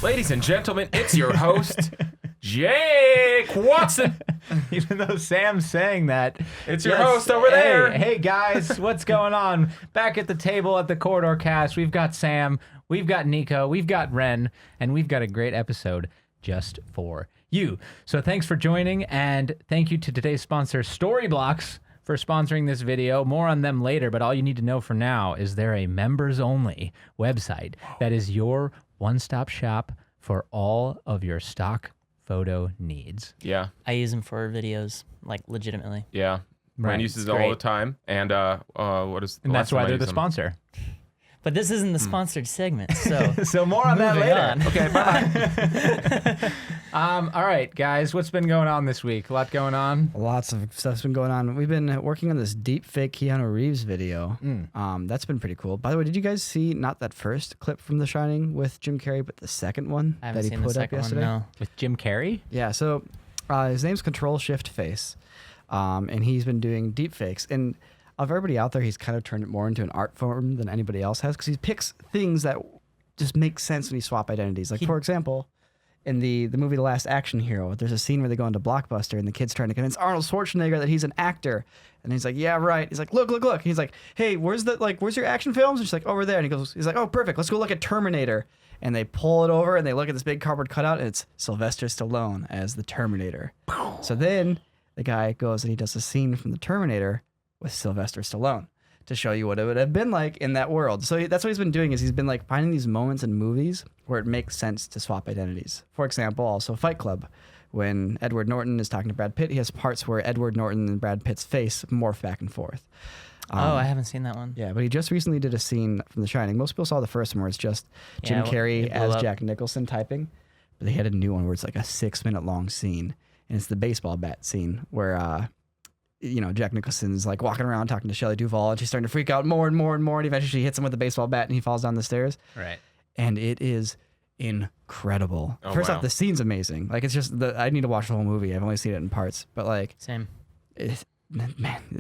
Ladies and gentlemen, it's your host, Jake Watson. Even though Sam's saying that. It's your host over there. Hey guys, what's going on? Back at the table at the Corridor Cast, we've got Sam, we've got Niko, we've got Wren, and we've got a great episode just for you. So thanks for joining, and thank you to today's sponsor, Storyblocks, for sponsoring this video. More on them later, but all you need to know for now is they're a members-only website that is your one-stop shop for all of your stock photo needs. Yeah. I use them for videos, like legitimately. Yeah. Ryan uses it all the time. And what is? And that's why they're the sponsor. But this isn't the sponsored segment, so So more on that later. on. Okay, bye. All right, guys, what's been going on this week? A lot going on. Lots of stuff's been going on. We've been working on this deep fake Keanu Reeves video. That's been pretty cool. By the way, did you guys see not that first clip from The Shining with Jim Carrey, but the second one I haven't that he seen the put up second one. yesterday? No. With Jim Carrey? Yeah, so his name's Control Shift Face, and he's been doing deep fakes. And of everybody out there, he's kind of turned it more into an art form than anybody else has, because he picks things that just make sense when you swap identities. Like, for example, in the movie The Last Action Hero, there's a scene where they go into Blockbuster and the kid's trying to convince Arnold Schwarzenegger that he's an actor. And he's like, yeah, right. He's like, look. He's like, hey, where's your action films? And she's like, over there. And he's like, oh, perfect. Let's go look at Terminator. And they pull it over and they look at this big cardboard cutout, and it's Sylvester Stallone as the Terminator. So then the guy goes and he does a scene from the Terminator with Sylvester Stallone to show you what it would have been like in that world. So that's what he's been doing, is he's been like finding these moments in movies where it makes sense to swap identities. For example, also Fight Club. When Edward Norton is talking to Brad Pitt, he has parts where Edward Norton and Brad Pitt's face morph back and forth. I haven't seen that one. Yeah, but he just recently did a scene from The Shining. Most people saw the first one where it's just Jim Carrey as Jack Nicholson typing. But they had a new one where it's like a 6-minute long scene. And it's the baseball bat scene where Jack Nicholson's like walking around talking to Shelley Duvall, and she's starting to freak out more and more and more, and eventually she hits him with the baseball bat and he falls down the stairs. Right. And it is incredible. Oh, First wow. off, the scene's amazing. Like, it's just I need to watch the whole movie. I've only seen it in parts, but like, Same. it's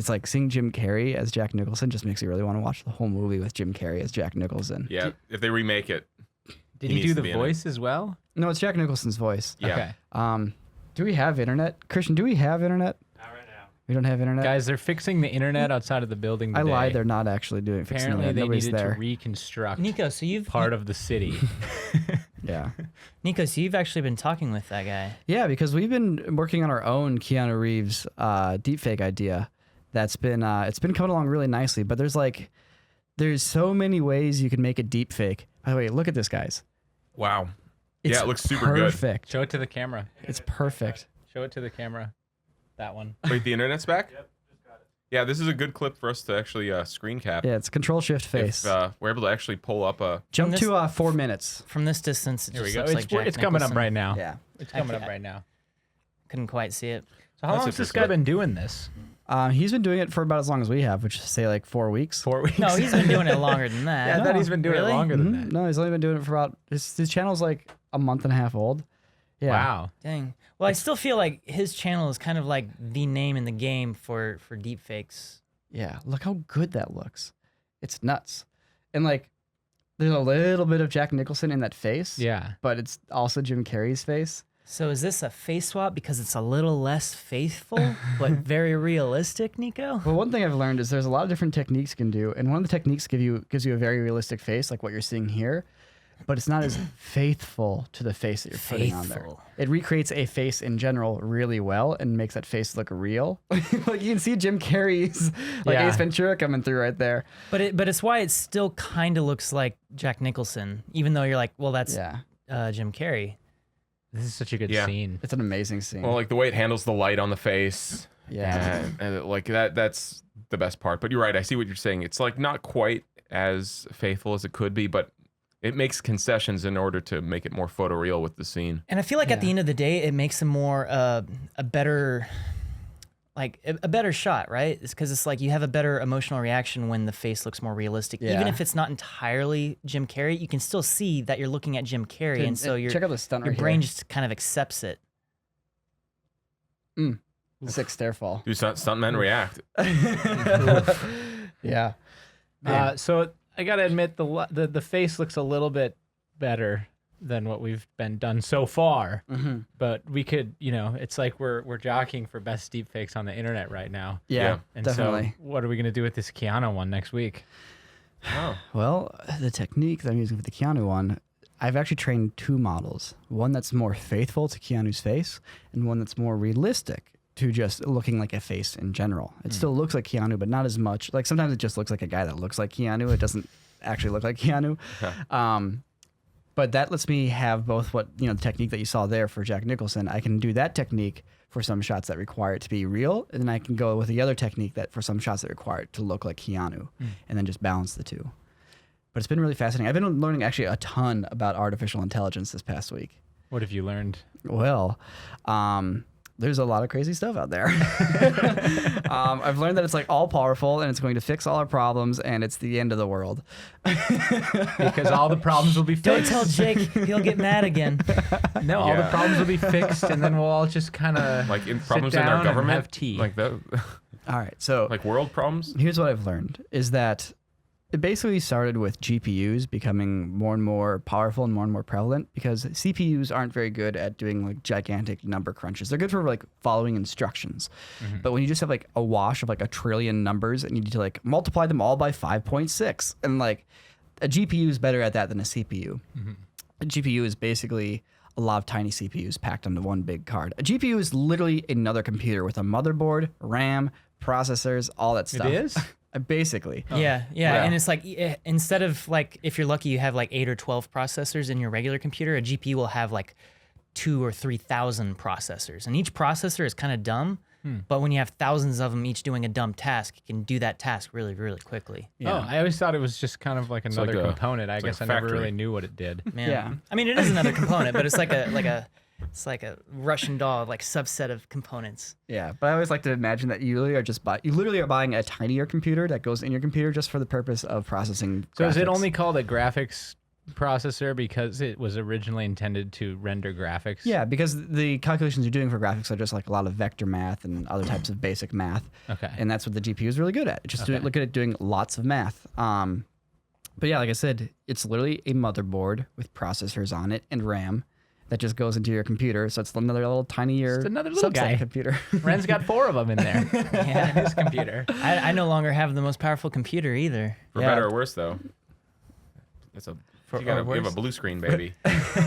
like seeing Jim Carrey as Jack Nicholson just makes you really want to watch the whole movie with Jim Carrey as Jack Nicholson. Yeah, if they remake it. Did he do the voice as well? No, it's Jack Nicholson's voice. Yeah. Okay. Do we have internet? Christian, do we have internet? Not right now. We don't have internet? Guys, they're fixing the internet outside of the building today. I lied. They're not actually doing fixing Apparently, internet. they Nobody's needed there. to reconstruct Nico, so you've part of the city. Yeah. Nico, so you've actually been talking with that guy. Yeah, because we've been working on our own Keanu Reeves deepfake idea. That's been it's been coming along really nicely. But there's so many ways you can make a deepfake. By the way, look at this, guys. Wow. It's It looks super good. perfect. Show it to the camera. It's perfect. Show it to the camera. That one. Wait, the internet's back? Yep, just got it. Yeah, this is a good clip for us to actually screen cap. Yeah, it's Control Shift Face. If we're able to actually pull up a... Jump this- to 4 minutes. From this distance, it Here we just go. looks It's, like Jack it's coming up Nicholson. right now. Yeah. It's coming up Okay. right now. Couldn't quite see it. So how long has this guy been doing this? He's been doing it for about as long as we have, which is say like 4 weeks. 4 weeks? No, he's been doing it longer than that. Yeah, I thought he's been doing Really? it longer than that. No, he's only been doing it for about his channel's like a month and a half old. Yeah. Wow. Dang. Well, I still feel like his channel is kind of like the name in the game for deepfakes. Yeah, look how good that looks. It's nuts. And like there's a little bit of Jack Nicholson in that face. Yeah. But it's also Jim Carrey's face. So is this a face swap because it's a little less faithful but very realistic, Nico? Well, one thing I've learned is there's a lot of different techniques you can do, and one of the techniques gives you a very realistic face, like what you're seeing here, but it's not as faithful to the face that you're putting on there. Faithful. It recreates a face in general really well and makes that face look real. Like you can see Jim Carrey's Yeah. Ace Ventura coming through right there. But it's why it still kind of looks like Jack Nicholson, even though you're like, well, that's Yeah, Jim Carrey. This is such a good Yeah. scene. it's an amazing scene. Well, like the way it handles the light on the face. Yeah. And like that's the best part. But you're right. I see what you're saying. It's like not quite as faithful as it could be, but it makes concessions in order to make it more photoreal with the scene. And I feel like at the end of the day, it makes him more a better, like a better shot, right? It's because it's like you have a better emotional reaction when the face looks more realistic. Even Yeah. if it's not entirely Jim Carrey, you can still see that you're looking at Jim Carrey, and so check out the stunt your right brain here. just kind of accepts it. Sick stare fall. Do stuntmen react? Yeah. So I gotta admit the face looks a little bit better than what we've been done so far. Mm-hmm. But we could, it's like we're jockeying for best deepfakes on the internet right now. Yeah, And definitely. so what are we going to do with this Keanu one next week? Oh. Well, the technique that I'm using for the Keanu one, I've actually trained 2 models. One that's more faithful to Keanu's face, and one that's more realistic to just looking like a face in general. It still looks like Keanu, but not as much. Like sometimes it just looks like a guy that looks like Keanu. It doesn't actually look like Keanu. But that lets me have both the technique that you saw there for Jack Nicholson. I can do that technique for some shots that require it to be real, and then I can go with the other technique that for some shots that require it to look like Keanu, and then just balance the two. But it's been really fascinating. I've been learning actually a ton about artificial intelligence this past week. What have you learned? Well, there's a lot of crazy stuff out there. I've learned that it's like all powerful and it's going to fix all our problems and it's the end of the world. Because all the problems will be Don't fixed. tell Jake, he'll get mad again. No, all the Yeah. problems will be fixed, and then we'll all just kind of Like in sit problems in down our and government, have tea. like that, All right, so like world problems. here's what I've learned is that it basically started with GPUs becoming more and more powerful and more prevalent because CPUs aren't very good at doing like gigantic number crunches. They're good for like following instructions. But when you just have like a wash of like a trillion numbers and you need to like multiply them all by 5.6 and like a GPU is better at that than a CPU. A GPU is basically a lot of tiny CPUs packed onto one big card. A GPU is literally another computer with a motherboard, RAM, processors, all that stuff. It is? Basically. Yeah, Yeah. and it's like instead of like if you're lucky you have like 8 or 12 processors in your regular computer, a GPU will have like 2,000 or 3,000 processors, and each processor is kind of dumb. But when you have thousands of them each doing a dumb task, you can do that task really, really quickly. Oh, I always thought it was just kind of like another like a- component. I it's like guess a I never factory. really knew what it did. Man. Yeah. I mean, it is another component, but it's like a Russian doll, like subset of components. Yeah, but I always like to imagine that you literally are buying a tinier computer that goes in your computer just for the purpose of processing. So is it graphics. only called a graphics processor because it was originally intended to render graphics? Yeah, because the calculations you're doing for graphics are just like a lot of vector math and other types of basic math. Okay. And that's what the GPU is really good at. It's just look at it doing lots of math. But yeah, like I said, it's literally a motherboard with processors on it and RAM that just goes into your computer. So it's another little tinier It's another little subset guy. computer. Ren's got 4 of them in there. Yeah. In his computer. I no longer have the most powerful computer either. For Yeah. better or worse, though. It's a you have a worse? blue screen, baby. No, Keeps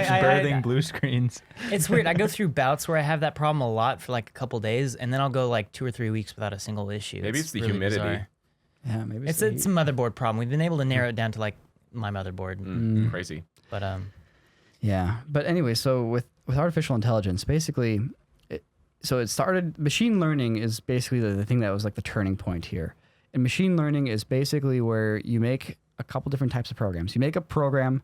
birthing blue screens. it's weird. I go through bouts where I have that problem a lot for like a couple days, and then I'll go like 2 or 3 weeks without a single issue. Maybe it's the really humidity. bizarre. Yeah, maybe It's a motherboard problem. We've been able to narrow it down to like my motherboard, Crazy. but Yeah, but anyway, so with artificial intelligence, basically, it started. Machine learning is basically the thing that was like the turning point here. And machine learning is basically where you make a couple different types of programs. You make a program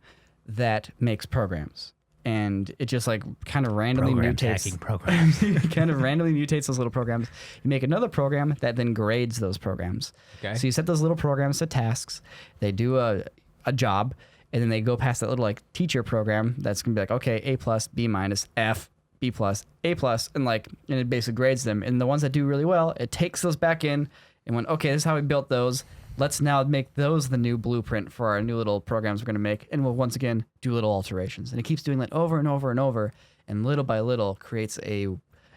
that makes programs, and it just like kind of randomly Program mutates. hacking programs. It kind of randomly mutates those little programs. You make another program that then grades those programs. Okay. So you set those little programs to tasks. They do a job, and then they go past that little like teacher program that's gonna be like, okay, A plus, B minus, F, B plus, A plus, and it basically grades them. And the ones that do really well, it takes those back in and went, okay, this is how we built those. Let's now make those the new blueprint for our new little programs we're gonna make, and we'll once again do little alterations. And it keeps doing that over and over and over, and little by little creates a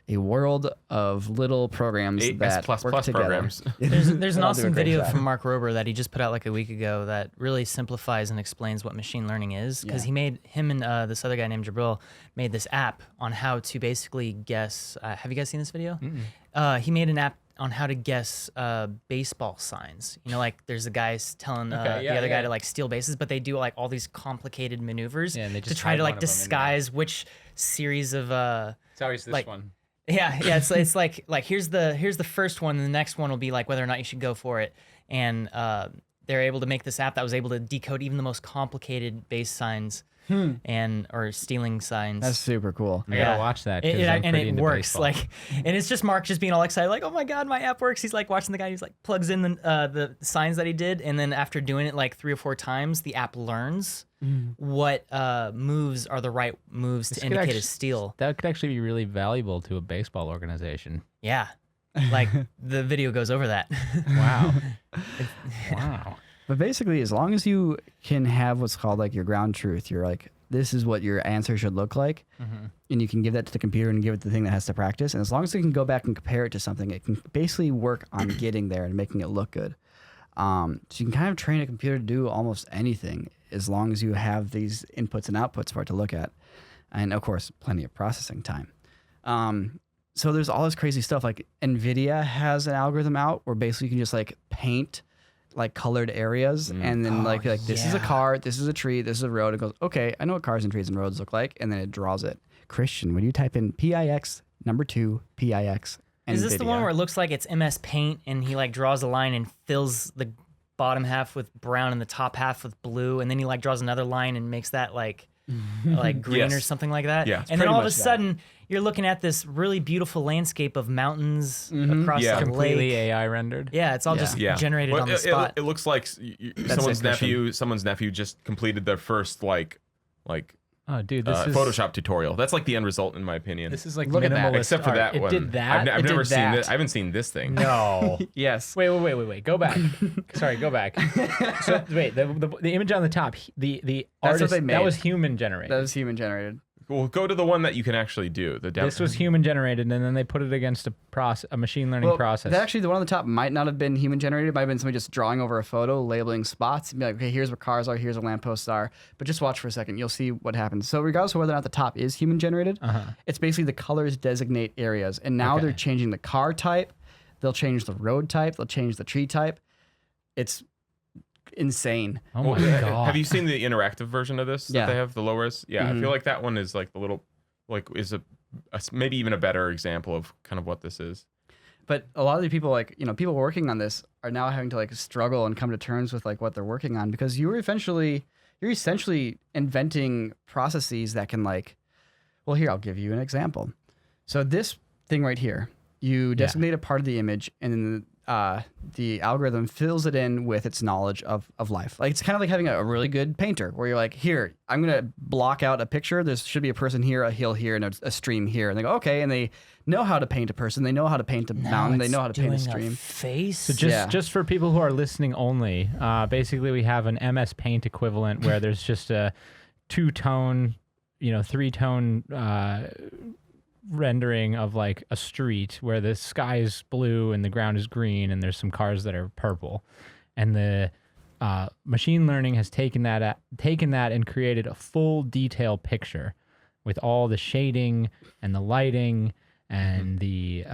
world of little programs 8 that S++ work together. programs. there's an I'll do a awesome great video job. from Mark Rober that he just put out like a week ago that really simplifies and explains what machine learning is. Because him and this other guy named Jabril made this app on how to basically guess. Have you guys seen this video? He made an app on how to guess baseball signs. You know, like there's the guys telling the other guy to like steal bases, but they do like all these complicated maneuvers Yeah, and they to just try hide to one like of them in there. disguise which series of It's always this like- one. yeah, it's like here's the first one, and the next one will be like whether or not you should go for it. And they're able to make this app that was able to decode even the most complicated base signs or stealing signs. That's super cool. I gotta watch that. 'cause I'm and pretty it into works baseball. and it's just Mark just being all excited like, oh my god, my app works. He's like watching the guy who's like plugs in the signs that he did, and then after doing it like 3 or 4 times, the app learns what moves are the right moves to could indicate actu- a steal. That could actually be really valuable to a baseball organization. Yeah, like the video goes over that. Wow. Wow. But basically, as long as you can have what's called like your ground truth, you're like, this is what your answer should look like. And you can give that to the computer and give it the thing that has to practice. And as long as you can go back and compare it to something, it can basically work on getting there and making it look good. So you can kind of train a computer to do almost anything as long as you have these inputs and outputs for it to look at. And of course, plenty of processing time. So there's all this crazy stuff. Like NVIDIA has an algorithm out where basically you can just like paint like colored areas and then like this is a car, this is a tree, this is a road. It goes, okay, I know what cars and trees and roads look like, and then it draws it. Christian, when you type in PIX number 2 PIX, Is this the one where it looks like it's MS Paint and he like draws a line and fills the bottom half with brown and the top half with blue, and then he like draws another line and makes that like green or something like that? Yeah, and then all of a sudden you're looking at this really beautiful landscape of mountains across the Completely lake. AI rendered. Yeah, it's all just generated on the spot. It looks like someone's nephew just completed their first like Oh, dude, this is Photoshop tutorial. That's like the end result, in my opinion. This is like Look at that. minimalist Except for art. that It one. did that. I've It never did seen that. this. I haven't seen this thing. No. Yes. Wait. Go back. Sorry, go back. So wait, the image on the top, the That's what artist, they made. that was human generated. That was human generated. Well, go to the one that you can actually do. This was human generated, and then they put it against a machine learning process. That actually, the one on the top might not have been human generated. It might have been somebody just drawing over a photo, labeling spots, and be like, okay, here's where cars are, here's where lampposts are. But just watch for a second. You'll see what happens. So regardless of whether or not the top is human generated, it's basically the colors designate areas. And now they're changing the car type. They'll change the road type. They'll change the tree type. It's insane. Oh my god! Have you seen the interactive version of this that they have, the low res? Yeah, I feel like that one is like the little, like is a maybe even a better example of kind of what this is. But a lot of the people, like, people working on this are now having to like struggle and come to terms with like what they're working on, because you're essentially inventing processes that can like, well, here, I'll give you an example. So this thing right here, you designate a part of the image, and then the algorithm fills it in with its knowledge of life. Like, it's kind of like having a really good painter where you're like, here, I'm going to block out a picture. There should be a person here, a hill here, and a stream here. And they go, okay. And they know how to paint a person. They know how to paint a mountain. They know how to paint a stream. Face. So just for people who are listening only, basically we have an MS Paint equivalent where there's just a 2-tone, 3-tone rendering of like a street where the sky is blue and the ground is green and there's some cars that are purple, and the machine learning has taken that and created a full detail picture with all the shading and the lighting and the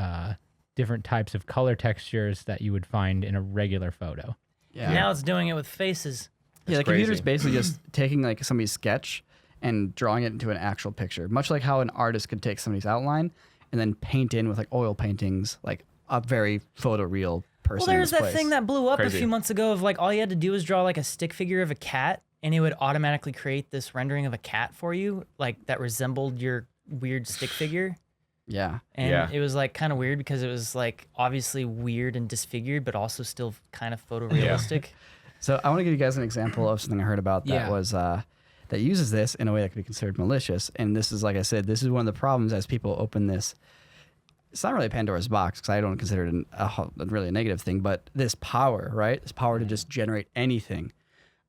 different types of color textures that you would find in a regular photo. Yeah. Now it's doing it with faces. Yeah, the crazy. computer's basically just taking like somebody's sketch and drawing it into an actual picture, much like how an artist could take somebody's outline and then paint in with like oil paintings, like a very photoreal person. Well, there's in this that place. thing that blew up Crazy. a few months ago of like all you had to do was draw like a stick figure of a cat, and it would automatically create this rendering of a cat for you, like that resembled your weird stick figure. Yeah. And it was like kind of weird because it was like obviously weird and disfigured, but also still kind of photorealistic. So I want to give you guys an example of something I heard about that was that uses this in a way that could be considered malicious. And this is, like I said, this is one of the problems as people open this. It's not really Pandora's box, because I don't consider it really a negative thing, but this power, right? This power to just generate anything.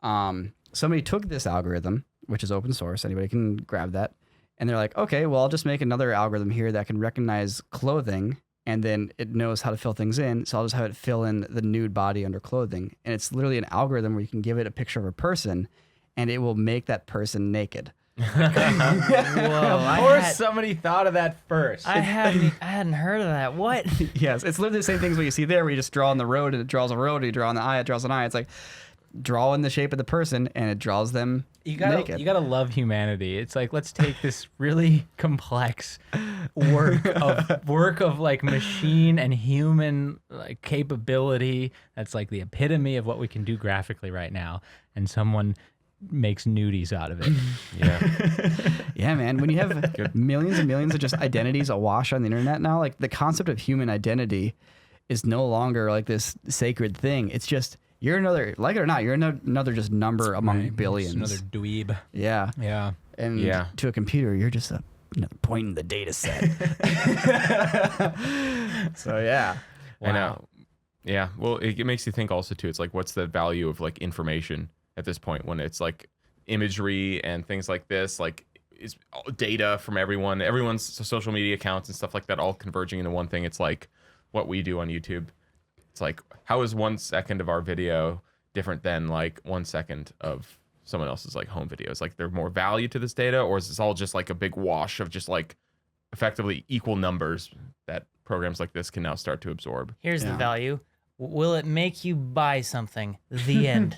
Somebody took this algorithm, which is open source. Anybody can grab that. And they're like, okay, well, I'll just make another algorithm here that can recognize clothing, and then it knows how to fill things in. So I'll just have it fill in the nude body under clothing. And it's literally an algorithm where you can give it a picture of a person, and it will make that person naked. Whoa! Of course, somebody thought of that first. I hadn't heard of that. What? Yes, it's literally the same things what you see there, where you just draw on the road and it draws a road, and you draw on the eye, it draws an eye. It's like draw in the shape of the person and it draws them naked. You gotta love humanity. It's like, let's take this really complex work of like machine and human like capability that's like the epitome of what we can do graphically right now, and someone makes nudies out of it. Yeah, man. When you have millions and millions of just identities awash on the internet now, like the concept of human identity is no longer like this sacred thing. It's just, you're another, like it or not, you're another just number among billions. Another dweeb. Yeah. Yeah. And to a computer, you're just another point in the data set. So yeah. I know. Yeah, well, it makes you think also too. It's like, what's the value of like information at this point when it's like imagery and things like this, like is data from everyone's social media accounts and stuff like that, all converging into one thing. It's like what we do on YouTube. It's like, how is 1 second of our video different than like 1 second of someone else's like home videos? Like, there more value to this data, or is this all just like a big wash of just like effectively equal numbers that programs like this can now start to absorb? Here's the value. Will it make you buy something? The end.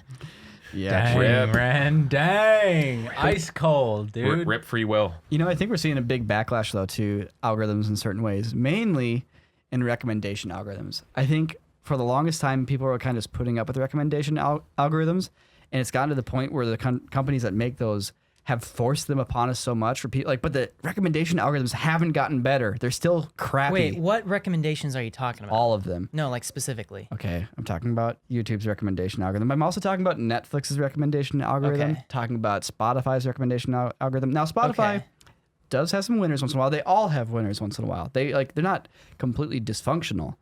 Yeah. Dang, Wren, dang. Ice cold, dude. Rip free will. You know, I think we're seeing a big backlash, though, to algorithms in certain ways, mainly in recommendation algorithms. I think for the longest time, people were kind of just putting up with recommendation algorithms, and it's gotten to the point where the companies that make those have forced them upon us so much for people. Like, but the recommendation algorithms haven't gotten better. They're still crappy. Wait, what recommendations are you talking about? All of them. No, like specifically. Okay, I'm talking about YouTube's recommendation algorithm. I'm also talking about Netflix's recommendation algorithm, Okay. talking about Spotify's recommendation algorithm. Now, Spotify Okay. does have some winners once in a while. They all have winners once in a while. They're not completely dysfunctional.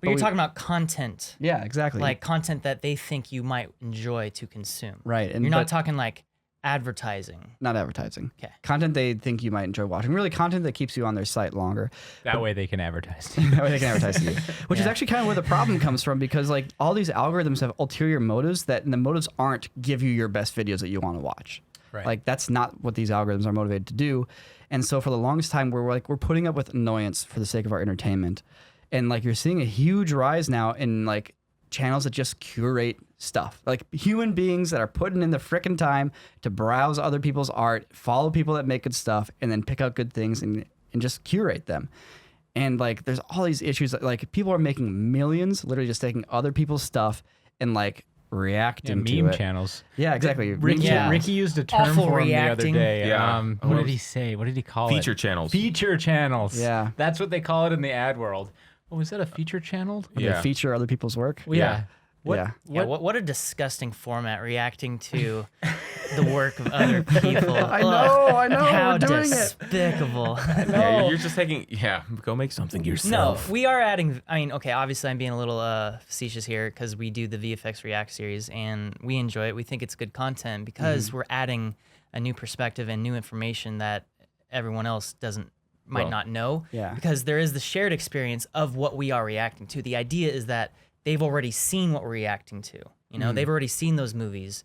But you're talking about content. Yeah, exactly. Like content that they think you might enjoy to consume. right. And You're not but talking like advertising. not advertising. Okay. Content they think you might enjoy watching. Really content that keeps you on their site longer. That way they can advertise. That way they can advertise to you. Which is Yeah. actually kind of where the problem comes from, because like all these algorithms have ulterior motives and the motives aren't give you your best videos that you want to watch. Right. Like that's not what these algorithms are motivated to do. And so for the longest time we're putting up with annoyance for the sake of our entertainment. And like you're seeing a huge rise now in like channels that just curate stuff. Like human beings that are putting in the frickin' time to browse other people's art, follow people that make good stuff, and then pick out good things and just curate them. And like there's all these issues that like people are making millions literally just taking other people's stuff and like reacting to meme it. channels. Yeah, exactly. Ricky, Meme channels. Ricky used a term Awful for him the other reacting. day. Yeah. What did he say? What did he call Feature it? channels. Feature channels. Yeah. That's what they call it in the ad world. Oh, was that a feature channel? They Yeah. feature other people's work. Well, yeah. What, Yeah. Yeah, what a disgusting format, reacting to the work of other people. I know, How we're doing it. despicable. Yeah, you're just taking, go make something No, yourself. we are adding. I mean, okay, obviously I'm being a little facetious here because we do the VFX React series and we enjoy it. We think it's good content because we're adding a new perspective and new information that everyone else might Well, not know. yeah. Because there is the shared experience of what we are reacting to. The idea is that they've already seen what we're reacting to. You know, they've already seen those movies,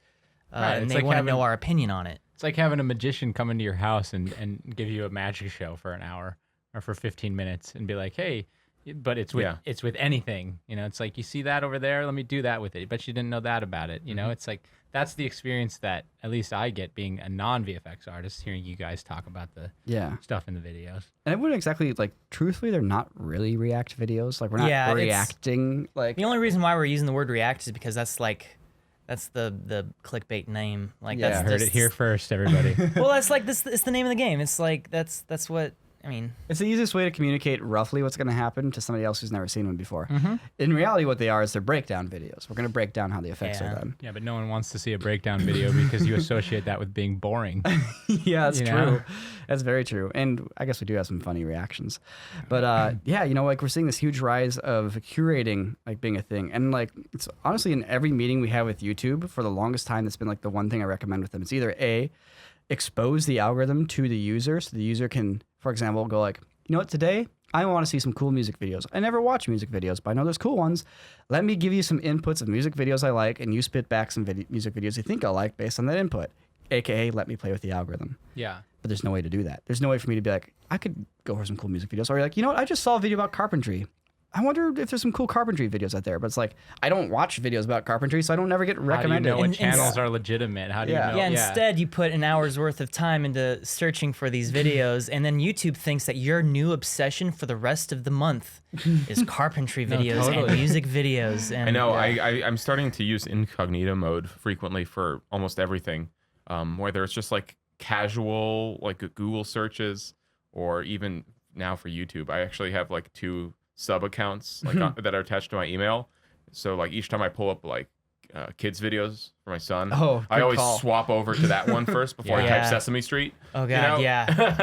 Right, and it's they like want to having- know our opinion on it. It's like having a magician come into your house and give you a magic show for an hour or for 15 minutes and be like, hey, but it's with anything. You know, it's like, you see that over there? Let me do that with it. But you didn't know that about it. You know, it's like, that's the experience that at least I get being a non-VFX artist, hearing you guys talk about the Yeah. stuff in the videos. And it wouldn't exactly like truthfully they're not really react videos. Like we're not Yeah, it's- reacting like The only reason why we're using the word react is because that's the clickbait name. Like Yeah, that's Heard it here first, everybody. Well, that's like this. It's the name of the game. It's like that's what I mean. it's the easiest way to communicate roughly what's going to happen to somebody else who's never seen one before. In reality, what they are is they're breakdown videos. We're going to break down how the effects Yeah. are done. Yeah, but no one wants to see a breakdown video because you associate that with being boring. Yeah, that's You true. know? That's very true. And I guess we do have some funny reactions. But yeah, you know, like we're seeing this huge rise of curating like being a thing. And like it's honestly in every meeting we have with YouTube for the longest time, that's been like the one thing I recommend with them. It's either A, expose the algorithm to the user so the user can, for example, go like, you know what, today I want to see some cool music videos. I never watch music videos, but I know there's cool ones. Let me give you some inputs of music videos I like, and you spit back some music videos you think I like based on that input. AKA, let me play with the algorithm. Yeah. But there's no way to do that. There's no way for me to be like, I could go for some cool music videos. Or you're like, you know what? I just saw a video about carpentry. I wonder if there's some cool carpentry videos out there. But it's like, I don't watch videos about carpentry, so I don't never get How do you recommended. know what And- channels are legitimate? How do Yeah. you know? Yeah, instead you put an hour's worth of time into searching for these videos, and then YouTube thinks that your new obsession for the rest of the month is carpentry videos and totally. music videos. And I know. I'm starting to use incognito mode frequently for almost everything, whether it's just like casual, like Google searches, or even now for YouTube. I actually have like 2 sub accounts like that are attached to my email. So like each time I pull up like kids videos for my son, Oh, I good always call. swap over to that one first before I Yeah. type Sesame Street. oh god, you know?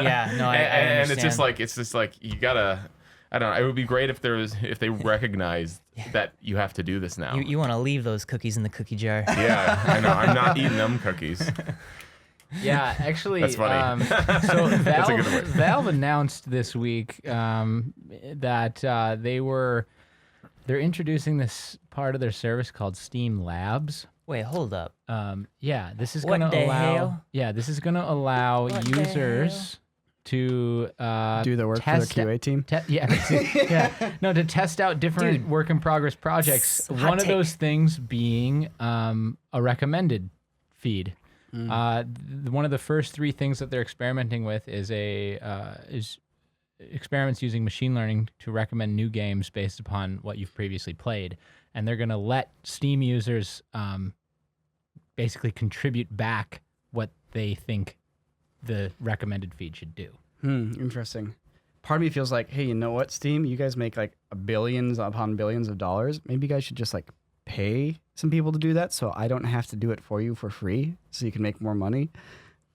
yeah. No, I and it's understand. just like you gotta. I don't know. It would be great if they recognized that you have to do this now. You want to leave those cookies in the cookie jar. Yeah, I know. I'm not eating them cookies. Yeah, actually, That's funny. So That's a good one. Valve announced this week that they're introducing this part of their service called Steam Labs. Wait, hold up. Yeah, this is What going to the allow. hell? Yeah, this is going to allow What the users to Do the work for test their QA team. yeah. No, to test out different Dude. work in progress projects. Hot One of take. those things being a recommended feed. One of the first 3 things that they're experimenting with is experiments using machine learning to recommend new games based upon what you've previously played, and they're going to let Steam users basically contribute back what they think the recommended feed should do. Interesting. Part of me feels like, hey, you know what, Steam? You guys make like billions upon billions of dollars. Maybe you guys should just like pay some people to do that, so I don't have to do it for you for free, so you can make more money.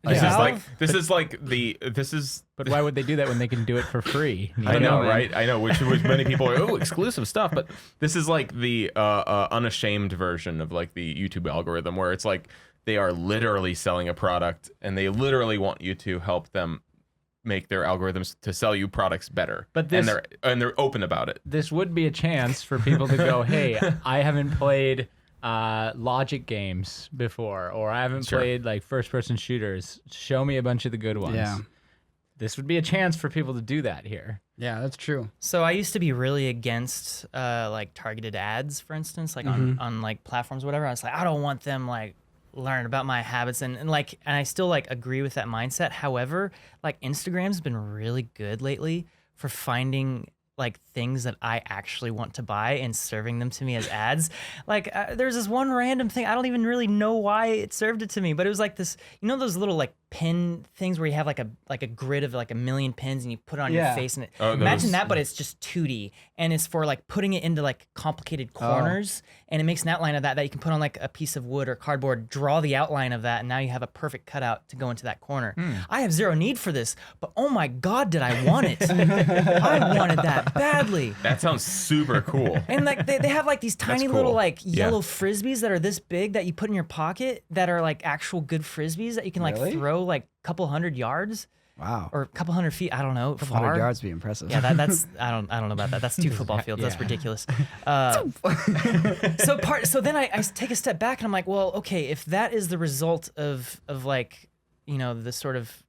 This Yeah. is like this is. But why would they do that when they can do it for free? I know, man. right? I know, which many people are, exclusive stuff. But this is like the unashamed version of like the YouTube algorithm, where it's like they are literally selling a product, and they literally want you to help them make their algorithms to sell you products better. But this- and they're open about it. This would be a chance for people to go, hey, I haven't played logic games before, or I haven't Sure. played like first-person shooters. Show me a bunch of the good ones. Yeah. This would be a chance for people to do that here. Yeah, that's true. So I used to be really against like targeted ads, for instance, like on like platforms, or whatever. I was like, I don't want them like learn about my habits and I still like agree with that mindset. However, like Instagram's been really good lately for finding like things that I actually want to buy and serving them to me as ads. Like there's this one random thing, I don't even really know why it served it to me, but it was like this, you know, those little like pin things where you have like a grid of like a million pins and you put it on your Yeah. face, and it Oh, imagine those- that, but it's just 2D, and it's for like putting it into like complicated corners, and it makes an outline of that you can put on like a piece of wood or cardboard, draw the outline of that, and now you have a perfect cutout to go into that corner. I have zero need for this, but oh my god, did I want it. I wanted that badly. That sounds super cool. And like they have like these tiny cool. little like Yeah. yellow frisbees that are this big that you put in your pocket, that are like actual good frisbees that you can like Really? throw like a couple 100 yards Wow. or a couple 100 feet, I don't know, Couple far. 100 yards would be impressive. Yeah, that's I don't know about that. That's 2 football fields. That's Yeah. ridiculous. So then I take a step back and I'm like, well, okay, if that is the result of like, you know, the sort of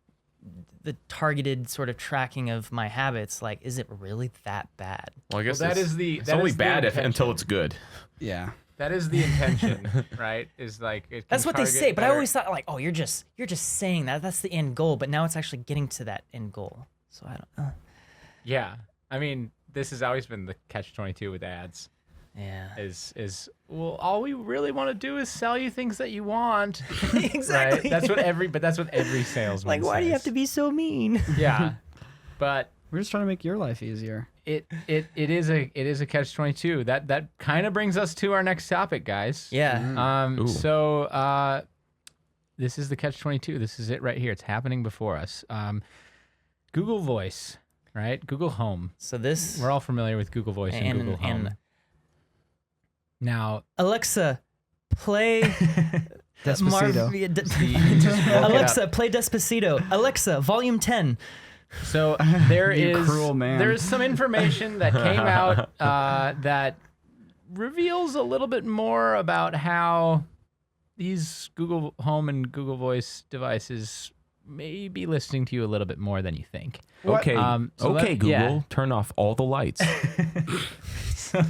the targeted sort of tracking of my habits, like, is it really that bad? Well, I guess Well, that it's, is the- it's that only is the bad intention. until it's good. Yeah. That is the intention, right? Is like it can That's what they target say, but I better- always thought like, oh, you're just saying that. That's the end goal, but now it's actually getting to that end goal. So I don't know. Yeah, I mean, this has always been the catch-22 with ads. Yeah. Is well, all we really want to do is sell you things that you want. Exactly. Right? That's what every salesman Like, why do you have says. to be so mean? Yeah, but We're just trying to make your life easier. it is a catch-22. That kind of brings us to our next topic, guys. Yeah. Ooh. So this is the catch-22. This is it right here. It's happening before us. Google Voice, right? Google Home. So this We're all familiar with Google Voice and Google Home. Now, Alexa, play Despacito. just woke it Alexa, play Despacito. Alexa, volume 10. so there You is cruel man. there's some information that came out that reveals a little bit more about how these Google Home and Google Voice devices may be listening to you a little bit more than you think. Okay, so okay, let- Google, yeah. turn off all the lights. We're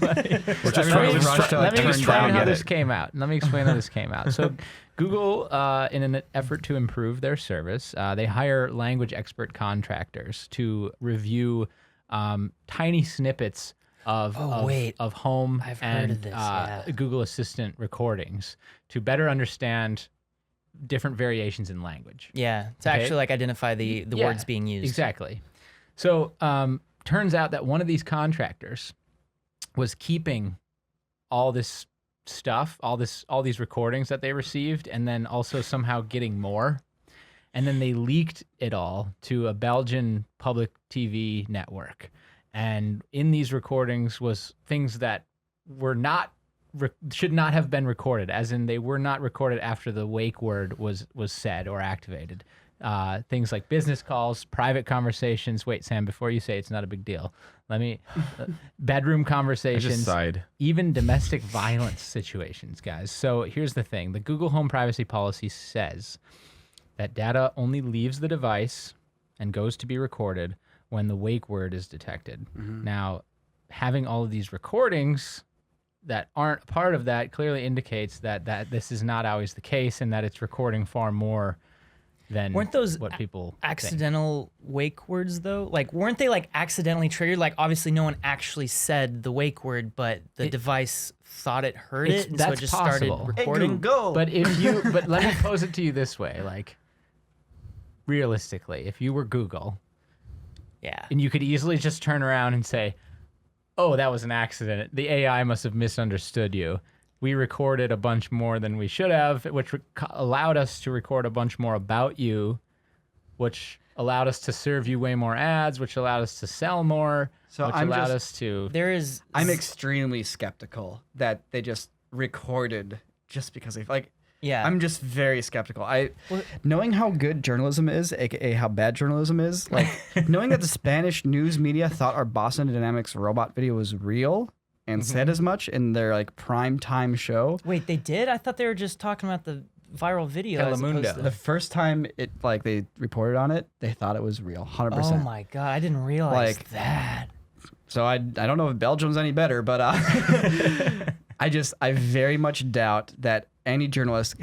just trying to rush to, Let like, me turn explain down how get this it. came out. Let me explain how this came out. So, Google, in an effort to improve their service, they hire language expert contractors to review tiny snippets of Home I've and heard of this, yeah. Google Assistant recordings to better understand different variations in language. Yeah, to Okay. actually like identify the Yeah, words being used. Exactly. So turns out that one of these contractors was keeping all this stuff, all these recordings that they received, and then also somehow getting more. And then they leaked it all to a Belgian public TV network. And in these recordings was things that were not should not have been recorded, as in they were not recorded after the wake word was said or activated. Things like business calls, private conversations. Wait, Sam, before you say it's not a big deal, let me bedroom I conversations, just sighed. even domestic violence situations, guys. So here's the thing. The Google Home privacy policy says that data only leaves the device and goes to be recorded when the wake word is detected. Now, having all of these recordings that aren't part of that clearly indicates that this is not always the case, and that it's recording far more than Weren't those what people think. accidental wake words though? Like, weren't they like accidentally triggered? Like, obviously no one actually said the wake word, but the device thought it heard it, and so it that's just possible. started recording. Go. But but let me pose it to you this way, like realistically, if you were Google Yeah. and you could easily just turn around and say, "Oh, that was an accident. The AI must have misunderstood you. We recorded a bunch more than we should have," which allowed us to record a bunch more about you, which allowed us to serve you way more ads, which allowed us to sell more, So which I'm allowed just- us to... There is. I'm extremely skeptical that they just recorded just because they like. Yeah. I'm just very skeptical. Well- Knowing how good journalism is, aka how bad journalism is, like knowing that the Spanish news media thought our Boston Dynamics robot video was real and said as much in their like prime time show. Wait, they did? I thought they were just talking about the viral video. as opposed Telemundo. to- The first time it like they reported on it, they thought it was real, 100%. Oh my god, I didn't realize Like- that. So I don't know if Belgium's any better, but I very much doubt that any journalist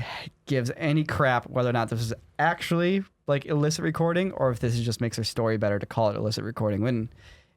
gives any crap whether or not this is actually like illicit recording or if this just makes their story better to call it illicit recording. When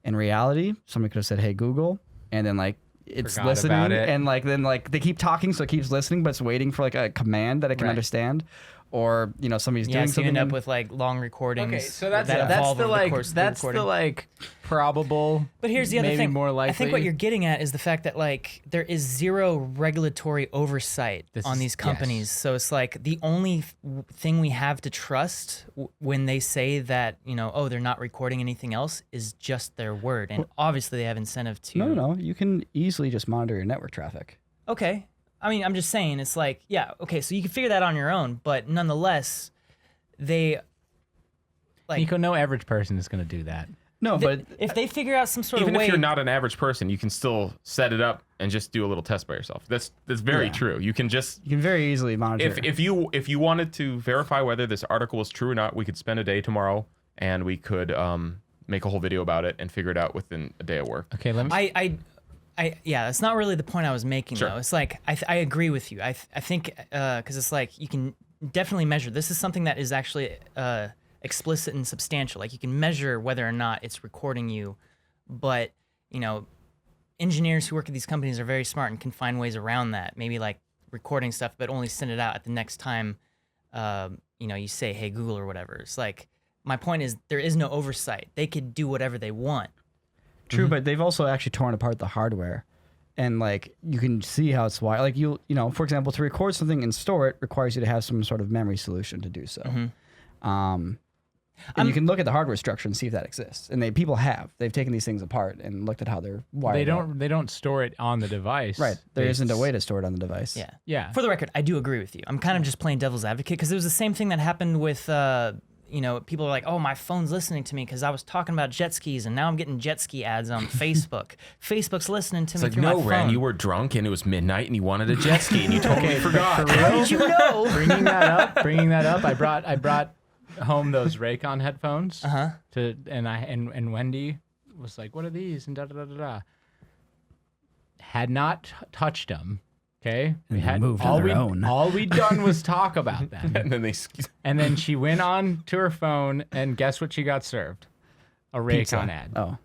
in reality, somebody could have said, "Hey Google," and then like it's Forgot listening about it. and like then like they keep talking, so it keeps listening, but it's waiting for like a command that it can Right. understand, or somebody's Yeah, doing so you something. end up and- with like long recordings. Okay, so that's that that's evolve the over like course of that's recording. the like probable. But here's the other maybe thing. more likely. I think what you're getting at is the fact that like there is zero regulatory oversight This on is- these companies. yes. So it's like the only thing we have to trust when they say that, oh, they're not recording anything else is just their word. And obviously they have incentive to. No, you can easily just monitor your network traffic. Okay. I mean, I'm just saying it's like, yeah, okay, so you can figure that on your own, but nonetheless, they like Niko, no average person is going to do that. No, but if they figure out some sort Even of way if you're not an average person, you can still set it up and just do a little test by yourself. That's very Yeah. true. You can just you can very easily monitor. if you wanted to verify whether this article was true or not, we could spend a day tomorrow and we could make a whole video about it and figure it out within a day of work. Okay, let me. Yeah, that's not really the point I was making Sure. though. It's like I agree with you. I think because it's like you can definitely measure. This is something that is actually explicit and substantial. Like you can measure whether or not it's recording you, but engineers who work at these companies are very smart and can find ways around that. Maybe like recording stuff, but only send it out at the next time. You say, "Hey Google" or whatever. It's like my point is there is no oversight. They could do whatever they want. True, but they've also actually torn apart the hardware, and like you can see how it's wired. Like for example, to record something and store it requires you to have some sort of memory solution to do so. And you can look at the hardware structure and see if that exists. And they've taken these things apart and looked at how they're wired. They don't store it on the device. Right. There isn't a way to store it on the device. Yeah. Yeah. For the record, I do agree with you. I'm kind of just playing devil's advocate because it was the same thing that happened with, people are like, "Oh, my phone's listening to me because I was talking about jet skis and now I'm getting jet ski ads on Facebook. Facebook's listening to It's me like, through no, my phone." Wren, you were drunk and it was midnight and you wanted a jet ski and you totally forgot. How did you know? bringing that up, I brought home those Raycon headphones. And Wendy was like, "What are these?" and da da da da da. Had not touched them. Okay, And they moved on their own. All we'd done was talk about them, And then and then she went on to her phone, and guess what she got served? A Raycon ad. Oh.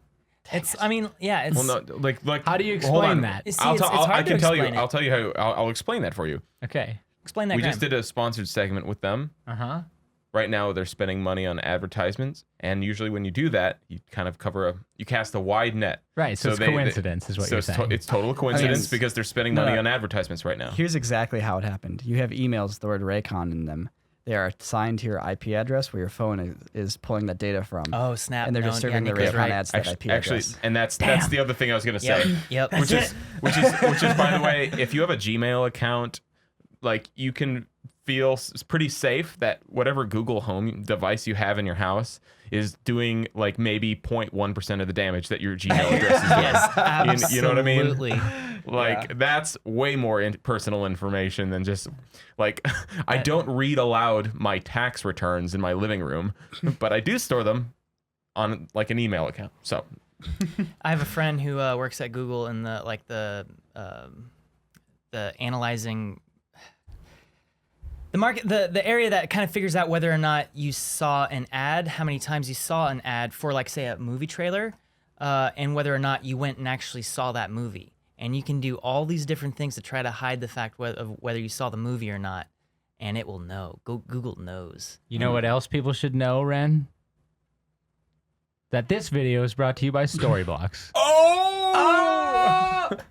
It's. I mean, yeah. It's. well, no, like How do you hold explain on. that? See, I'll it's tell- hard I to can tell you. explain it. I'll tell you how. I'll explain that for you. Okay. Explain that. We Graham. just did a sponsored segment with them. Right now, they're spending money on advertisements, and usually when you do that, you kind of you cast a wide net. Right. So it's coincidence, is what so you're it's saying. it's total coincidence it's- because they're spending No, money no. on advertisements right now. Here's exactly how it happened. You have emails with the word Raycon in them They are assigned to your IP address where your phone is pulling that data from. Oh, snap. And they're just serving the Niko's Raycon right. ads to that IP address. And that's the other thing I was gonna say. Yep. Which is by the way, if you have a Gmail account, like you can feel pretty safe that whatever Google Home device you have in your house is doing like maybe 0.1% of the damage that your Gmail address is doing. Yes, absolutely. You know what I mean? Like that's way more personal information than just like I don't read aloud my tax returns in my living room, but I do store them on like an email account. So I have a friend who works at Google in the analyzing the market, the area that kind of figures out whether or not you saw an ad, how many times you saw an ad for like say a movie trailer, and whether or not you went and actually saw that movie. And you can do all these different things to try to hide the fact of whether you saw the movie or not, and it will know. Google knows. You know what else people should know, Wren? That this video is brought to you by Storyblocks.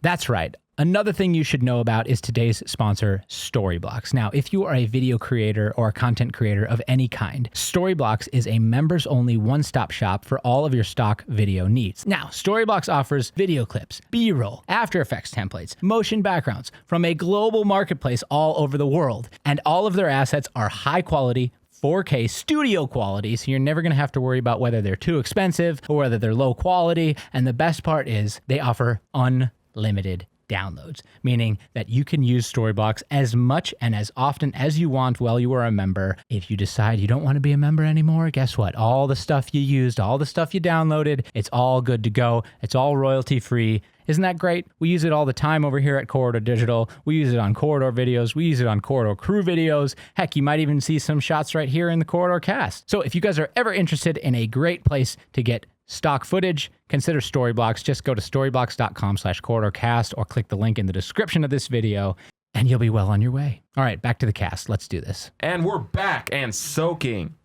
That's right. Another thing you should know about is today's sponsor, Storyblocks. Now, if you are a video creator or a content creator of any kind, Storyblocks is a members-only one-stop shop for all of your stock video needs. Now, Storyblocks offers video clips, B-roll, After Effects templates, motion backgrounds from a global marketplace all over the world. And all of their assets are high quality, 4K studio quality, so you're never going to have to worry about whether they're too expensive or whether they're low quality. And the best part is they offer unlimited downloads, meaning that you can use Storyblocks as much and as often as you want while you are a member. If you decide you don't want to be a member anymore, guess what? All the stuff you used, all the stuff you downloaded, it's all good to go. It's all royalty free. Isn't that great? We use it all the time over here at Corridor Digital. We use it on Corridor videos. We use it on Corridor Crew videos. Heck, you might even see some shots right here in the Corridor cast. So if you guys are ever interested in a great place to get stock footage, consider Storyblocks. Just go to storyblocks.com/corridorcast or click the link in the description of this video and you'll be well on your way. All right, back to the cast. Let's do this. And we're back and soaking.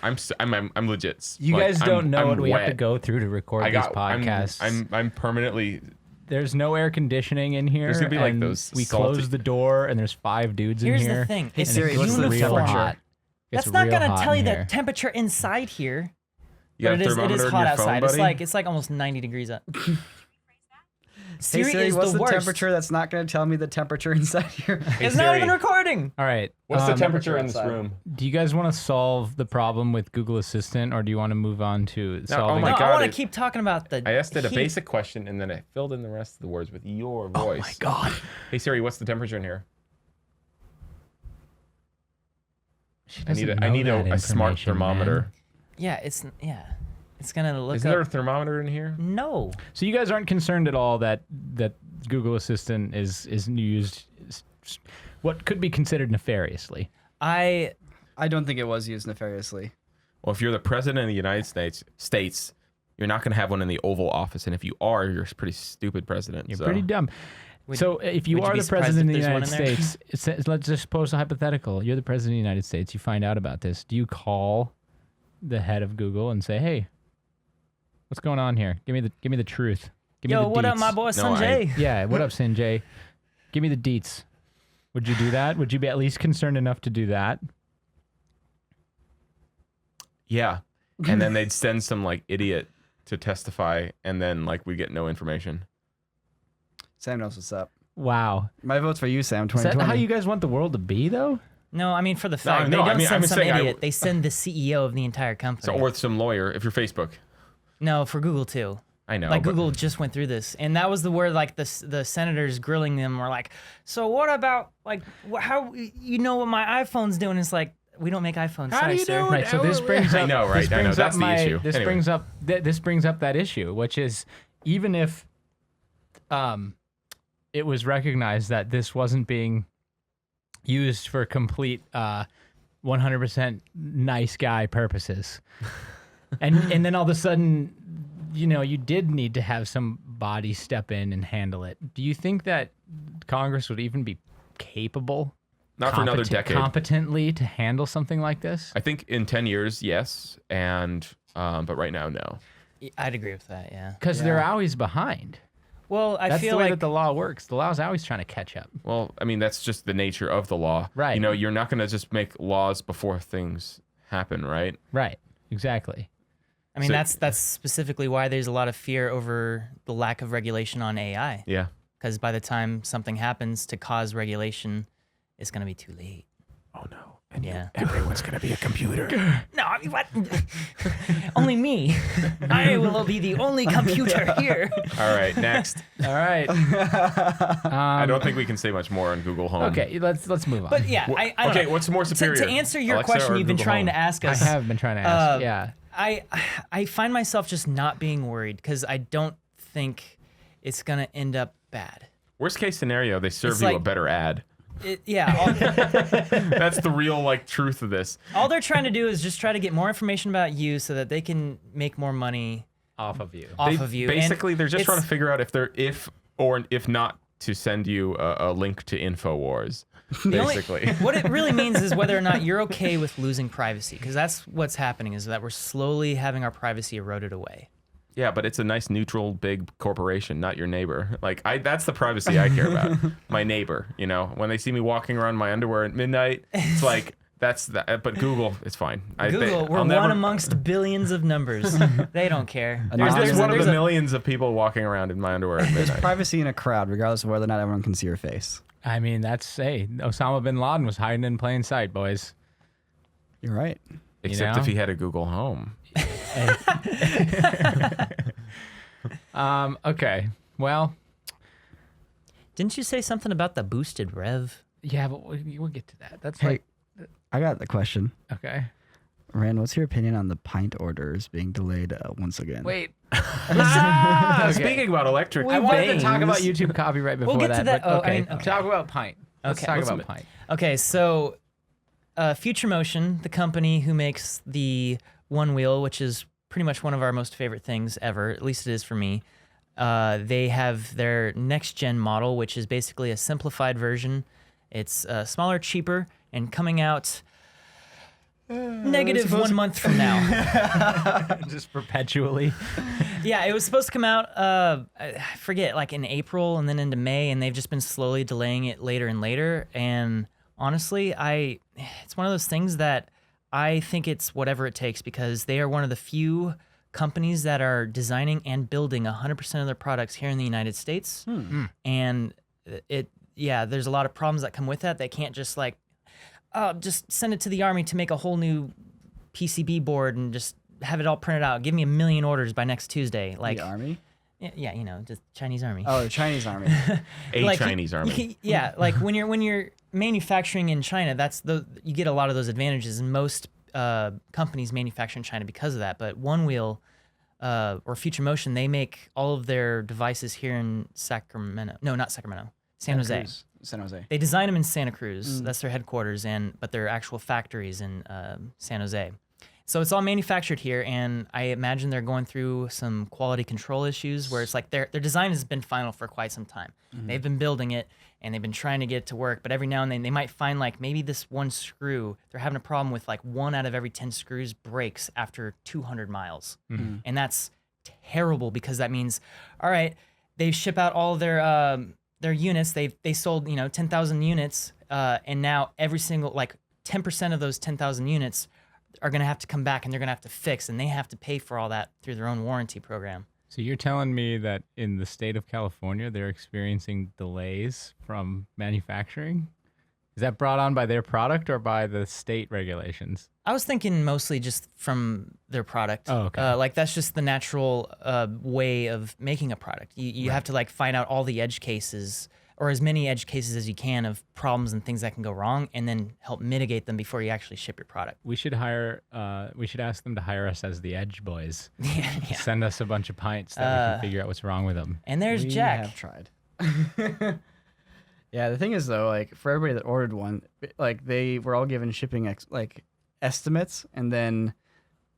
I'm legit. You guys don't know what we have to wet. go through to record these podcasts. I'm permanently. There's no air conditioning in here. There's gonna be like and those we salty- close the door and there's 5 dudes in Here's here. the thing. Hey It's Siri, what's the uniform. temperature? That's not gonna tell you the temperature inside here. You got But a it is thermometer in hot your outside. phone, buddy? It's like almost 90 degrees up. Hey Siri Siri, is what's the the worst. temperature that's not going to tell me the temperature inside here? Hey, It's not Siri, even recording. All right. what's the temperature in this outside. room? Do you guys want to solve the problem with Google Assistant or do you want to move on to solving my No, God, I want it- to keep talking about the. I asked it a heat. basic question and then I filled in the rest of the words with your voice. Oh my God. Hey Siri, what's the temperature in here? She I need doesn't a, I know need that a smart information, thermometer. man. Yeah, it's gonna look Isn't up. there a thermometer in here? No. So you guys aren't concerned at all that Google Assistant is used what could be considered nefariously. I don't think it was used nefariously. Well, if you're the president of the United States, you're not going to have one in the Oval Office, and if you are, you're a pretty stupid president. You're so. pretty dumb. So if you would you are be the surprised president of if the there's United one in there? States, let's just suppose a hypothetical. You're the president of the United States. You find out about this. Do you call the head of Google and say, "Hey, what's going on here? Give me the truth. Give me Yo, the what up, deets." my boy Sanjay? Yeah, what up, Sanjay? Give me the deets. Would you do that? Would you be at least concerned enough to do that? Yeah, and then they'd send some like idiot to testify, and then like we get no information. Sam knows what's up. Wow. My vote's for you, Sam. Is 2020. that how you guys want the world to be, though? No, I mean for the fact no, they I don't mean- send I'm some saying idiot. They send the CEO of the entire company. So, or some lawyer if you're Facebook. No, for Google too. I know. Like but- Google just went through this, and that was the word. Like the senators grilling them were like, "So what about like how you know what my iPhone's doing?" It's like we don't make iPhones. How do Sorry, you sir. do it? Right. So this brings up. I know, right? This I know. brings That's up the issue. This Anyway. brings up. This brings up that issue, which is even if, it was recognized that this wasn't being used for complete 100% nice guy purposes, and then all of a sudden, you know, you did need to have somebody step in and handle it. Do you think that Congress would even be capable? Not for another decade. Competently to handle something like this? I think in 10 years, yes, and but right now, no. I'd agree with that. Yeah. Because they're always behind. Well, I That's feel the way like that the law works. The law's always trying to catch up. Well, I mean, that's just the nature of the law. Right. You know, you're not going to just make laws before things happen, right? Right. Exactly. I mean, So- that's specifically why there's a lot of fear over the lack of regulation on AI. Yeah. Because by the time something happens to cause regulation, it's going to be too late. Oh, no. And Yeah. everyone's going to be a computer. No, I mean, what? Only me. I will be the only computer here. All right, next. All right. I don't think we can say much more on Google Home. Okay, let's move on. But yeah, I don't Okay, know. what's more superior? To answer your Alexa question or you've been Google trying Home? to ask I us, have been trying to ask. Yeah. I find myself just not being worried because I don't think it's going to end up bad. Worst case scenario, they serve It's you a like- better ad. That's the real like truth of this. all they're trying to do is just try to get more information about you so that they can make more money Off of you. off They- of you. And Basically, they're just it's- trying to figure out if not to send you a link to InfoWars. the only- Basically. what it really means is whether or not you're okay with losing privacy, because that's what's happening is that we're slowly having our privacy eroded away. Yeah, but it's a nice neutral big corporation, not your neighbor. Like that's the privacy I care about. My neighbor, you know, when they see me walking around in my underwear at midnight, it's like that's that. But Google, it's fine. Google, we're one amongst billions of numbers. They don't care. There's There's one of the a- millions of people walking around in my underwear at There's midnight. privacy in a crowd, regardless of whether or not everyone can see your face. I mean, Osama bin Laden was hiding in plain sight, boys. You're right. Except know? if he had a Google Home. Okay. Well, Didn't you say something about the boosted rev? yeah, but we'll get to that. That's Hey, I got the question. okay. Rand, what's your opinion on the pint orders being delayed once again? Wait. Speaking about electric I wanted to talk things- about YouTube copyright before get to that. but Oh, okay. I mean, okay. Talk about Pint. Let's Okay. talk What's about Pint. Okay, so Future Motion, the company who makes the One Wheel, which is pretty much one of our most favorite things ever, at least it is for me. They have their next gen model, which is basically a simplified version. It's smaller, cheaper, and coming out negative 1 month from now. Just perpetually. Yeah, it was supposed to come out, I forget, like in April and then into May, and they've just been slowly delaying it later and later. And honestly, it's one of those things that I think it's whatever it takes because they are one of the few companies that are designing and building 100% of their products here in the United States. And there's a lot of problems that come with that. They can't just just send it to the army to make a whole new PCB board and just have it all printed out. Give me 1 million orders by next Tuesday. Like, the army? yeah, you know, just Chinese army. Oh, the Chinese army. Like, Chinese army. Yeah, like when you're manufacturing in China, you get a lot of those advantages, and most companies manufacture in China because of that. But One Wheel or Future Motion, they make all of their devices here in Sacramento. No, not Sacramento. San Jose. San Jose. They design them in Santa Cruz. That's their headquarters, but their actual factories in San Jose. So it's all manufactured here, and I imagine they're going through some quality control issues where it's like their design has been final for quite some time. They've been building it, and they've been trying to get it to work, but every now and then they might find like maybe this one screw, they're having a problem with like 1 out of every 10 screws breaks after 200 miles. And that's terrible because that means, all right, they ship out all their units. They sold 10,000 units, and now every single 10% of those 10,000 units are going to have to come back and they're going to have to fix, and they have to pay for all that through their own warranty program. So you're telling me that in the state of California, they're experiencing delays from manufacturing? Is that brought on by their product or by the state regulations? I was thinking mostly just from their product. Oh, okay. That's just the natural way of making a product. You have to find out all the edge cases, or as many edge cases as you can of problems and things that can go wrong, and then help mitigate them before you actually ship your product. We should ask them to hire us as the Edge Boys. Yeah. Send us a bunch of pints that we can figure out what's wrong with them. And there's We Jack. have tried. Yeah, the thing is though, for everybody that ordered one, they were all given shipping estimates, and then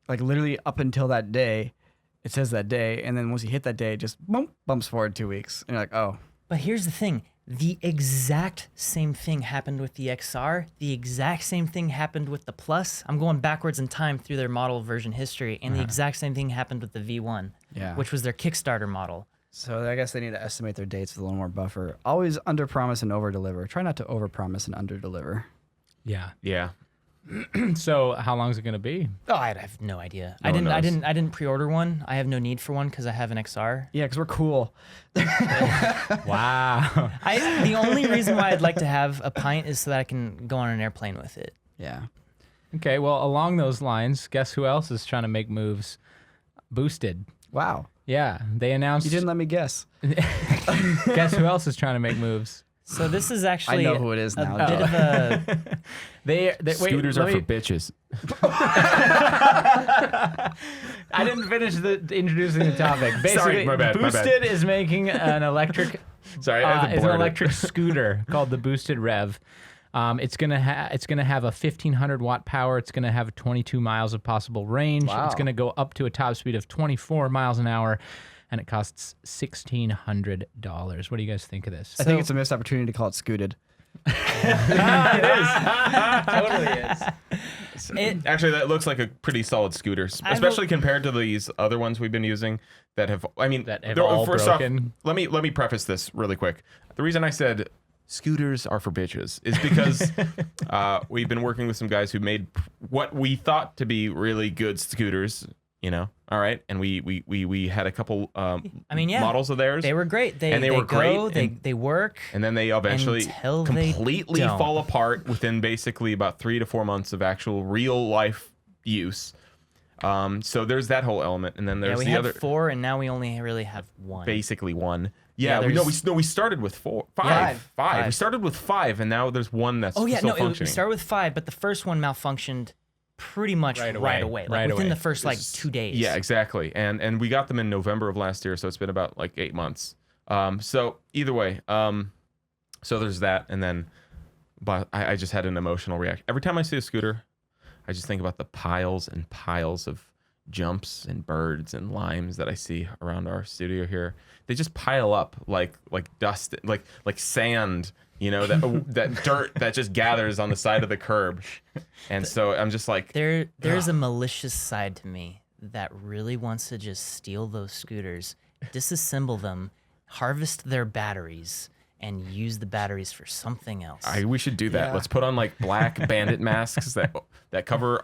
literally up until that day, it says that day, and then once you hit that day, it just bumps forward 2 weeks, and you're like, oh. But here's the thing. The exact same thing happened with the XR. The exact same thing happened with the Plus. I'm going backwards in time through their model version history, and the exact same thing happened with the V1, Yeah. which was their Kickstarter model. So I guess they need to estimate their dates with a little more buffer. Always under promise and over deliver. Try not to over promise and under deliver. Yeah. Yeah. So how long is it going to be? Oh, I have no idea. No one I knows. didn't pre-order one. I have no need for one because I have an XR. Yeah, because we're cool. Wow. The only reason why I'd like to have a pint is so that I can go on an airplane with it. Yeah. Okay, well, along those lines, guess who else is trying to make moves? Boosted. Wow. Yeah, they announced. You didn't let me guess. Guess who else is trying to make moves? So this is actually I know who it is now. a bit of a They wait, Scooters let are for me- bitches. I didn't finish introducing the topic. Basically, my bad, my bad. Boosted is making an electric. Sorry, I It's an blurred it. electric scooter called the Boosted Rev. It's gonna have a 1,500 watt power. It's gonna have 22 miles of possible range. Wow. It's gonna go up to a top speed of 24 miles an hour, and it costs $1,600. What do you guys think of this? I think it's a missed opportunity to call it scooted. Totally is. Actually, that looks like a pretty solid scooter, especially compared to these other ones we've been using that have. I mean, That have they're- all first off, broken. let me preface this really quick. The reason I said scooters are for bitches is because we've been working with some guys who made what we thought to be really good scooters. You know, all right, and we had a couple models of theirs. they were great. They were go, great, they work. And then they eventually Until they completely don't. fall apart within basically about 3 to 4 months of actual real life use. So there's that whole element, and then there's we the had other, 4 and now we only really have 1. basically one. Yeah, Yeah, there's- we started with 5. Five. We started with 5, and now there's one that's Oh yeah, still no, we functioning. started with 5, but the first one malfunctioned pretty much Right right away. away. Right Within away. the first 2 days. Yeah, exactly. And we got them in November of last year, so it's been about 8 months. So either way, so there's that, and then, but I just had an emotional reaction every time I see a scooter. I just think about the piles and piles of jumps and birds and limes that I see around our studio here. They just pile up like dust, like sand. You know, that dirt that just gathers on the side of the curb. And so I'm just like, There's a malicious side to me that really wants to just steal those scooters, disassemble them, harvest their batteries, and use the batteries for something else. we should do that. Yeah. Let's put on black bandit masks that cover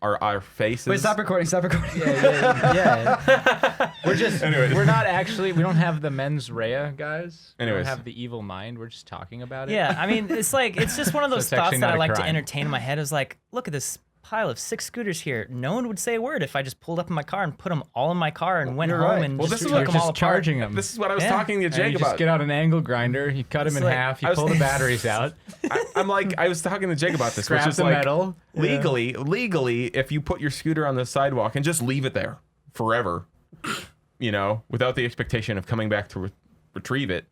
our faces. Wait, stop recording. Stop recording. Yeah. Anyways. We're not actually. We don't have the mens rea guys. We Anyways. don't have the evil mind. We're just talking about it. Yeah, I mean, it's just one of those it's actually thoughts that not I a like to crime. entertain in my head. Is like, look at this pile of 6 scooters here. No one would say a word if I just pulled up in my car and put them all in my car and went You're home right. and Well, just this is took what- them You're all just apart. charging them. This is what I was Yeah. talking to And Jake you about. just get out an angle grinder, you cut them in like- half, you I was- pull the batteries out, I was talking to Jake about this, scrap which is the like metal. legally, if you put your scooter on the sidewalk and just leave it there forever, you know, without the expectation of coming back to retrieve it,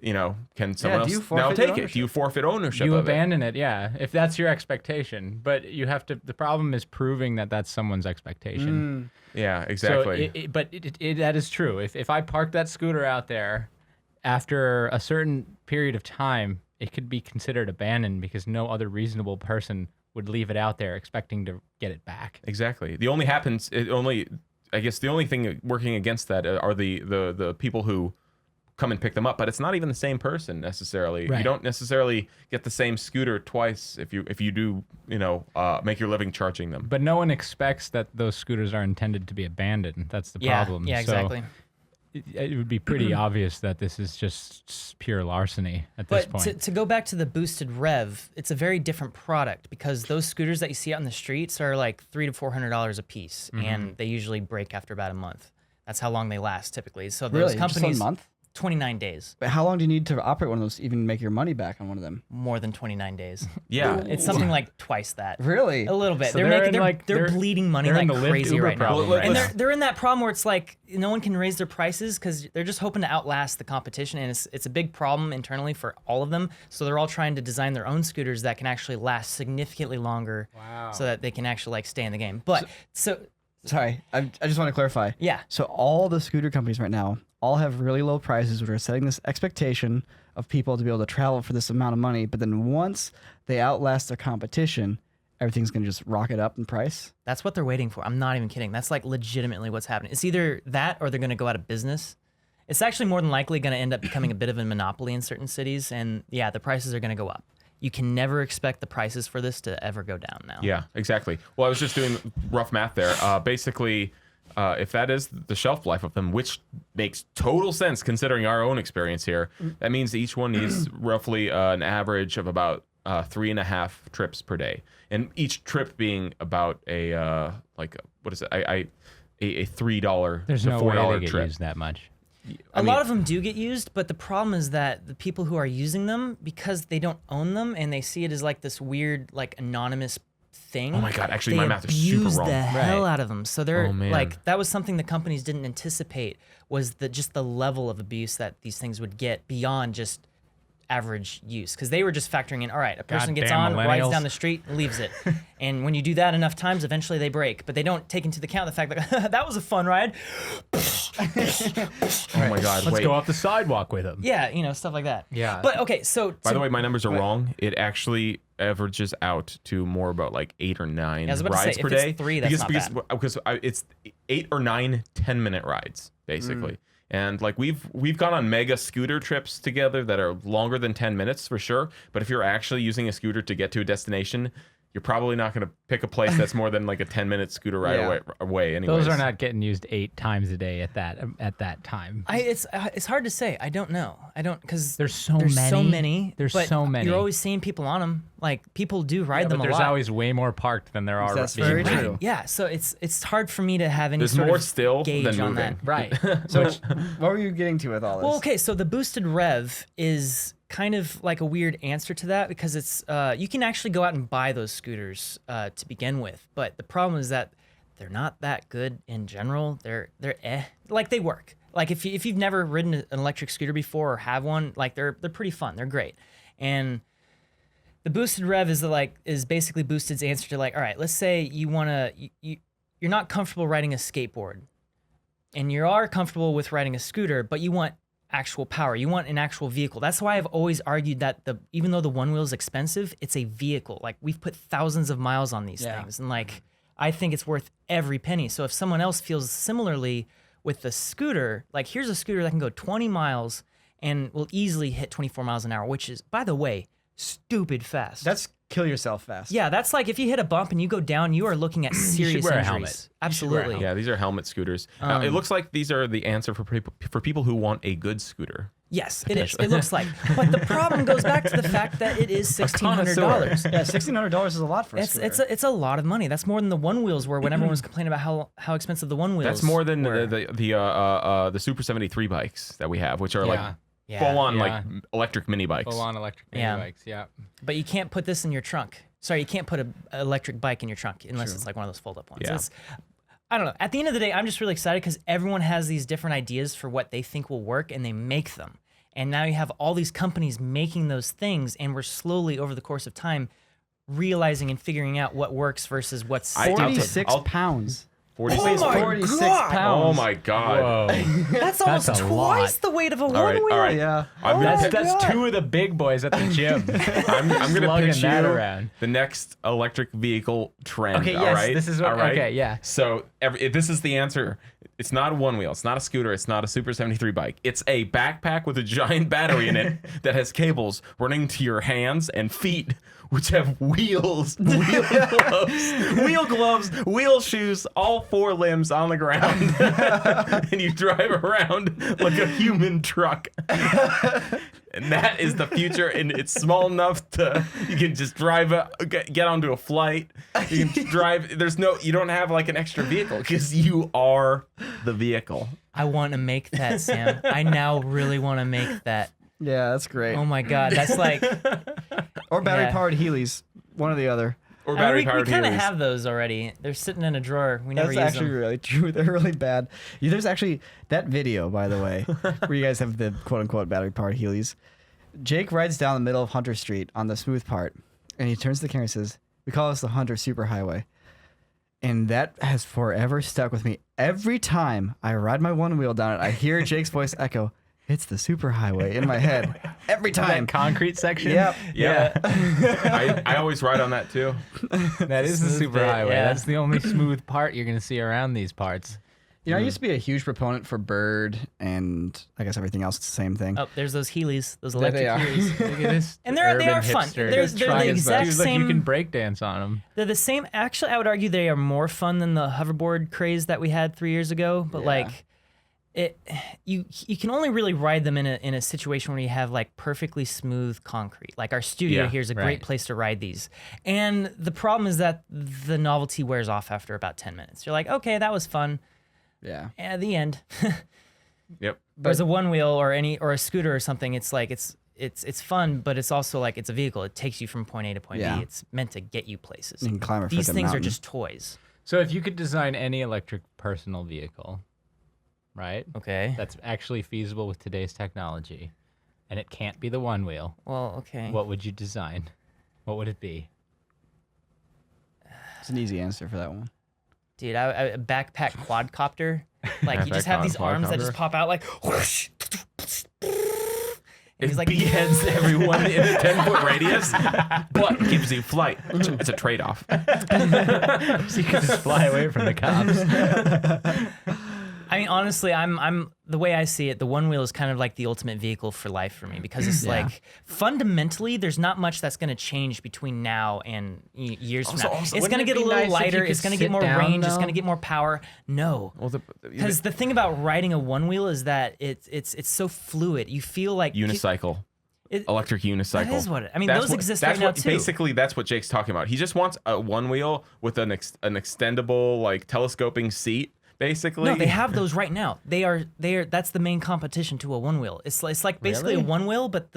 you know, can someone do you else now forfeit take your it? Do you forfeit ownership You of abandon it, yeah. If that's your expectation, but you have to. The problem is proving that that's someone's expectation. it? Yeah, exactly. So, that is true. If I park that scooter out there, after a certain period of time, it could be considered abandoned because no other reasonable person would leave it out there expecting to get it back. Exactly. I guess the only thing working against that are the people who come and pick them up, but it's not even the same person necessarily. Right. You don't necessarily get the same scooter twice if you do, you know, make your living charging them. But no one expects that those scooters are intended to be abandoned. That's the Yeah, problem. yeah, So exactly. it would be pretty obvious that this is just pure larceny at this But point. to go back to the boosted rev, it's a very different product because those scooters that you see out in the streets are like $300 to $400 a piece, and they usually break after about a month. That's how long they last typically. So those Really? Just companies, 1 month? 29 days, But how long do you need to operate one of those to even make your money back on one of them? more than 29 days. Yeah. It's something like twice that. Really? A little bit. So they're they're making, in, like, they're they're- bleeding money they're in like the Lyft crazy Uber right now. problem right And now. they're in that problem where it's like no one can raise their prices because they're just hoping to outlast the competition, and it's a big problem internally for all of them. So they're all trying to design their own scooters that can actually last significantly longer, so that they can actually like stay in the game. But so Sorry, I just want to clarify. yeah, So all the scooter companies right now all have really low prices, which are setting this expectation of people to be able to travel for this amount of money. But then once they outlast their competition, everything's going to just rocket up in price. that's what they're waiting for. I'm not even kidding. That's like legitimately what's happening. It's either that or they're going to go out of business, It's actually more than likely going to end up becoming a bit of a monopoly in certain cities, and yeah, the prices are going to go up. You can never expect the prices for this to ever go down now. Yeah, exactly. Well, I was just doing rough math there. Basically, if that is the shelf life of them, which makes total sense considering our own experience here, that means each one needs roughly an average of about 3.5 trips per day, and each trip being about a what is it? A $3 There's to no way $4 they get trip. used that much. A lot of them do get used, but the problem is that the people who are using them, because they don't own them and they see it as like this weird, like anonymous thing. Oh my God, actually, they my math is super abuse wrong. the hell Right. out of them. So they're Oh, man. like, that was something the companies didn't anticipate, was just the level of abuse that these things would get beyond just average use, because they were just factoring in, all right, a person gets Goddamn on, rides millennials. down the street, and leaves it. And when you do that enough times, eventually they break. But they don't take into account the fact that that was a fun ride. Oh my God, Let's wait. go off the sidewalk with them. Yeah, stuff like that. Yeah. But okay, so By the way, my numbers are wrong. It actually averages out to more about like 8 or 9 I was about to rides say, per if it's day. 3, that's not bad. Because it's 8 or 9 10-minute rides basically. And like we've gone on mega scooter trips together that are longer than 10 minutes for sure. But if you're actually using a scooter to get to a destination, you're probably not going to pick a place that's more than like a 10-minute scooter ride away. Anyways. Those are not getting used 8 times a day at that time. It's hard to say. I don't know. Because There's so so many. many. There's but so many. You're always seeing people on them. Like people do ride them but a there's lot. always way more parked than there are. That's being very ridden. true. Yeah, so it's hard for me to have any There's sort more of still gauge than on moving. that. Right. So what were you getting to with all this? Well, okay, so the boosted rev is kind of like a weird answer to that, because it's you can actually go out and buy those scooters to begin with, but the problem is that they're not that good in general. They're like they work. Like if you've never ridden an electric scooter before or have one, like they're pretty fun. They're great. And the boosted rev is basically Boosted's answer to, like, all right, let's say you're not comfortable riding a skateboard, and you are comfortable with riding a scooter, but you want actual power. You want an actual vehicle. That's why I've always argued that even though the one wheel is expensive, it's a vehicle. Like we've put thousands of miles on these things, and like I think it's worth every penny. So if someone else feels similarly with the scooter, like here's a scooter that can go 20 miles and will easily hit 24 miles an hour, which is, by the way, stupid fast. That's kill yourself fast. Yeah, that's like if you hit a bump and you go down, you are looking at serious wear a injuries. helmet. You should wear a Absolutely. helmet. Yeah, these are helmet scooters. It looks like these are the answer for people who want a good scooter. Yes, it is. It looks like. But the problem goes back to the fact that it is $1,600. Yeah, $1,600 is a lot for a scooter. It's a lot of money. That's more than the one wheels were when everyone was complaining about how expensive the one wheels. That's more than were. the Super 73 bikes that we have, which are like Yeah. full on Yeah. like electric mini bikes. Full on electric mini Yeah. bikes. Yeah. But you can't put this in your trunk. Sorry, you can't put an electric bike in your trunk unless it's like one of those fold-up ones. Yeah. I don't know. At the end of the day, I'm just really excited because everyone has these different ideas for what they think will work, and they make them. And now you have all these companies making those things, and we're slowly, over the course of time, realizing and figuring out what works versus what's I- 46 I'll- pounds. 46. Oh my 46 God. pounds. Oh my God. Whoa. That's almost That's a twice lot. the weight of a All right, one-wheel. all right. Yeah. I'm gonna pick- That's 2 of the big boys at the gym. I'm gonna Slugging pitch that you around. the next electric vehicle trend. Okay, all yes, right? this is what- All right? okay, yeah. So this is the answer. It's not a one wheel. It's not a scooter. It's not a Super 73 bike. It's a backpack with a giant battery in it that has cables running to your hands and feet, which have wheels, wheel gloves, wheel shoes, all 4 limbs on the ground, and you drive around like a human truck. And that is the future, and it's small enough to you can just drive get onto a flight. You can drive. You don't have like an extra vehicle because you are the vehicle. I want to make that, Sam. I now really want to make that. Yeah, that's great. Oh my God, that's like. Or battery yeah. powered Heelys. One or the other. Or I battery mean, we powered kind of Heelys. have those already. They're sitting in a drawer. We never That's use actually them. really true. They're really bad. There's actually that video, by the way, where you guys have the quote unquote battery powered Heelys. Jake rides down the middle of Hunter Street on the smooth part, and he turns to the camera and says, "We call this the Hunter Superhighway." And that has forever stuck with me. Every time I ride my one wheel down it, I hear Jake's voice echo, "It's the superhighway," in my head. Every time. That concrete section. Yep. Yeah. I always ride on that too. That is the Smooth super bit, highway. yeah. That's the only smooth part you're gonna see around these parts. I used to be a huge proponent for Bird, and I guess everything else is the same thing. Oh, there's those Heelys, those There they electric are. Heelys. Look at this. And they are fun. hipster. They're Just the trying his exact best. Dude, look, you same- can break dance on them. They're the same. Actually, I would argue they are more fun than the hoverboard craze that we had 3 years ago. But Yeah. like, you can only really ride them in a situation where you have like perfectly smooth concrete. Like our studio Yeah, here is a right. great place to ride these. And the problem is that the novelty wears off after about 10 minutes. You're like, okay, that was fun. Yeah. At the end. Yep. Whereas a one wheel or a scooter or something, it's like it's fun, but it's also like it's a vehicle. It takes you from point A to point Yeah. B. It's meant to get you places. You can climb a These frickin' things are mountain. just toys. So if you could design any electric personal vehicle, right? Okay. That's actually feasible with today's technology, and it can't be the one wheel. Well, okay. What would you design? What would it be? It's an easy answer for that one. Dude, a backpack quadcopter. Like you just have these arms that just pop out like whoosh. And he's like beheads everyone in a 10-foot radius, but gives you flight. It's a trade-off. So you can just fly away from the cops. I mean, honestly, I'm the way I see it, the one wheel is kind of like the ultimate vehicle for life for me because it's like fundamentally there's not much that's going to change between now and years from now. It's wouldn't going to it get a be little nice if lighter. you It's could going to get sit more down, range. It's though? going to get more power. No. Well, Because the thing about riding a one wheel is that it's so fluid. You feel like unicycle. It- Electric unicycle. That is what I mean. That's those what- exist that's right now what, too. Basically, that's what Jake's talking about. He just wants a one wheel with an extendable, like telescoping seat. Basically, No, they have those right now. They are. That's the main competition to a one wheel. It's like basically Really? a one wheel, but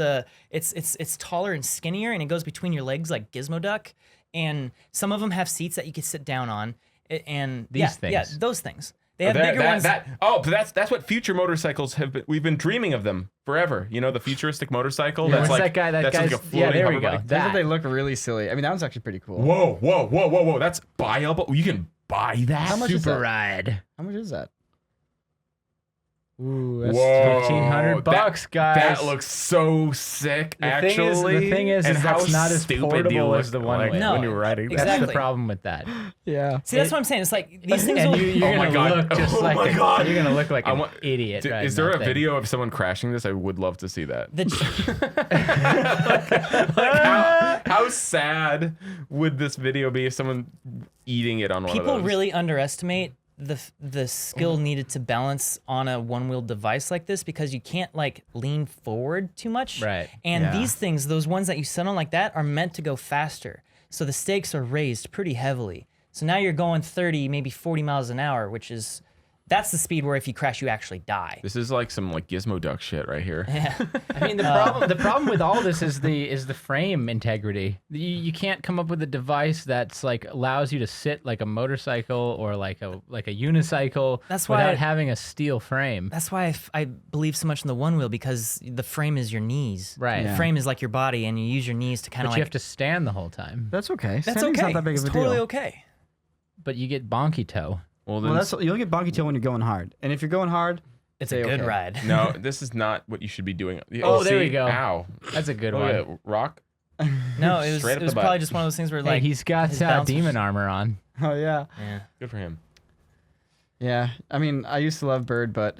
it's taller and skinnier, and it goes between your legs like Gizmo Duck. And some of them have seats that you can sit down on. And These yeah, things. those things. They have bigger ones. But that's what future motorcycles have been. We've been dreaming of them forever. You know, the futuristic motorcycle. Yeah, that's what's like that guy? That that's like guy's- a yeah, floating there we go. hoverboard. That- They look really silly. I mean, that one's actually pretty cool. Whoa! That's buyable. You can buy that. How much is Super that? ride. How much is that? Ooh, that's Whoa, $1,500, guys. That looks so sick. The thing is- actually, the thing is and how that's not as stupid portable you look as the one like wheel. No, when you're riding. That's exactly. the problem with that. Yeah. See, that's what I'm saying. It's like these things. And will, you're Oh my gonna God. look just Oh like my God. you're gonna look like I an want- idiot. Dude, riding is there that a thing. video of someone crashing this? I would love to see that. the, How sad would this video be if someone eating it on one of people those? really underestimate the skill needed to balance on a one-wheel device like this because you can't like lean forward too much. Right. And Yeah. these things, those ones that you sit on like that, are meant to go faster. So the stakes are raised pretty heavily. So now you're going 30, maybe 40 miles an hour, that's the speed where if you crash, you actually die. This is like some like Gizmo Duck shit right here. I mean, the problem with all this is the frame integrity. You can't come up with a device that's like allows you to sit like a motorcycle or like a unicycle That's why without I- having a steel frame. That's why I believe so much in the one wheel because the frame is your knees. Right. The Yeah. frame is like your body, and you use your knees to kind But of you like. have to stand the whole time. That's okay. That's Standing's okay. not that big it's of a totally deal. okay. But you get bonky toe. Well, Well, then you'll get bonky tail when you're going hard, and if you're going hard, It's say a good okay. ride. no, this is not what you should be doing. Oh, there see? we go. Ow. That's a good Look one. at it. Rock. No, it was Straight up the butt. probably just one of those things where Hey, like he's got his balance was- demon armor on. oh yeah, Yeah. Good for him. yeah. I mean, I used to love Bird, but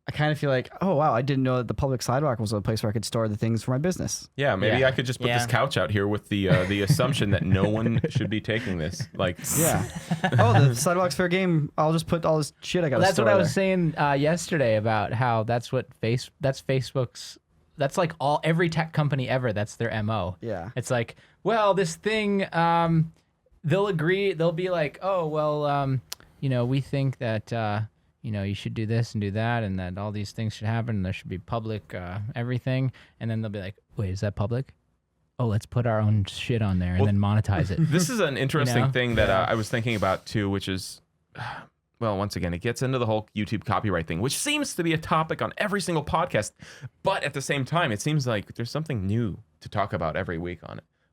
I kind of feel like, oh wow, I didn't know that the public sidewalk was a place where I could store the things for my business. Yeah, maybe Yeah. I could just put Yeah. this couch out here with the assumption that no one should be taking this. Like, Yeah. Oh, the sidewalk's fair game. I'll just put all this shit I got. Well, that's what I was saying yesterday about how that's Facebook's. That's like every tech company ever. That's their MO. Yeah. It's like, well, this thing, they'll agree. They'll be like, oh, well, we think that, you should do this and do that, and that all these things should happen, and there should be public everything. And then they'll be like, wait, is that public? Oh, let's put our own shit on there and then monetize it. this is an interesting know? thing that I was thinking about too, which is, well, once again, it gets into the whole YouTube copyright thing, which seems to be a topic on every single podcast. But at the same time, it seems like there's something new to talk about every week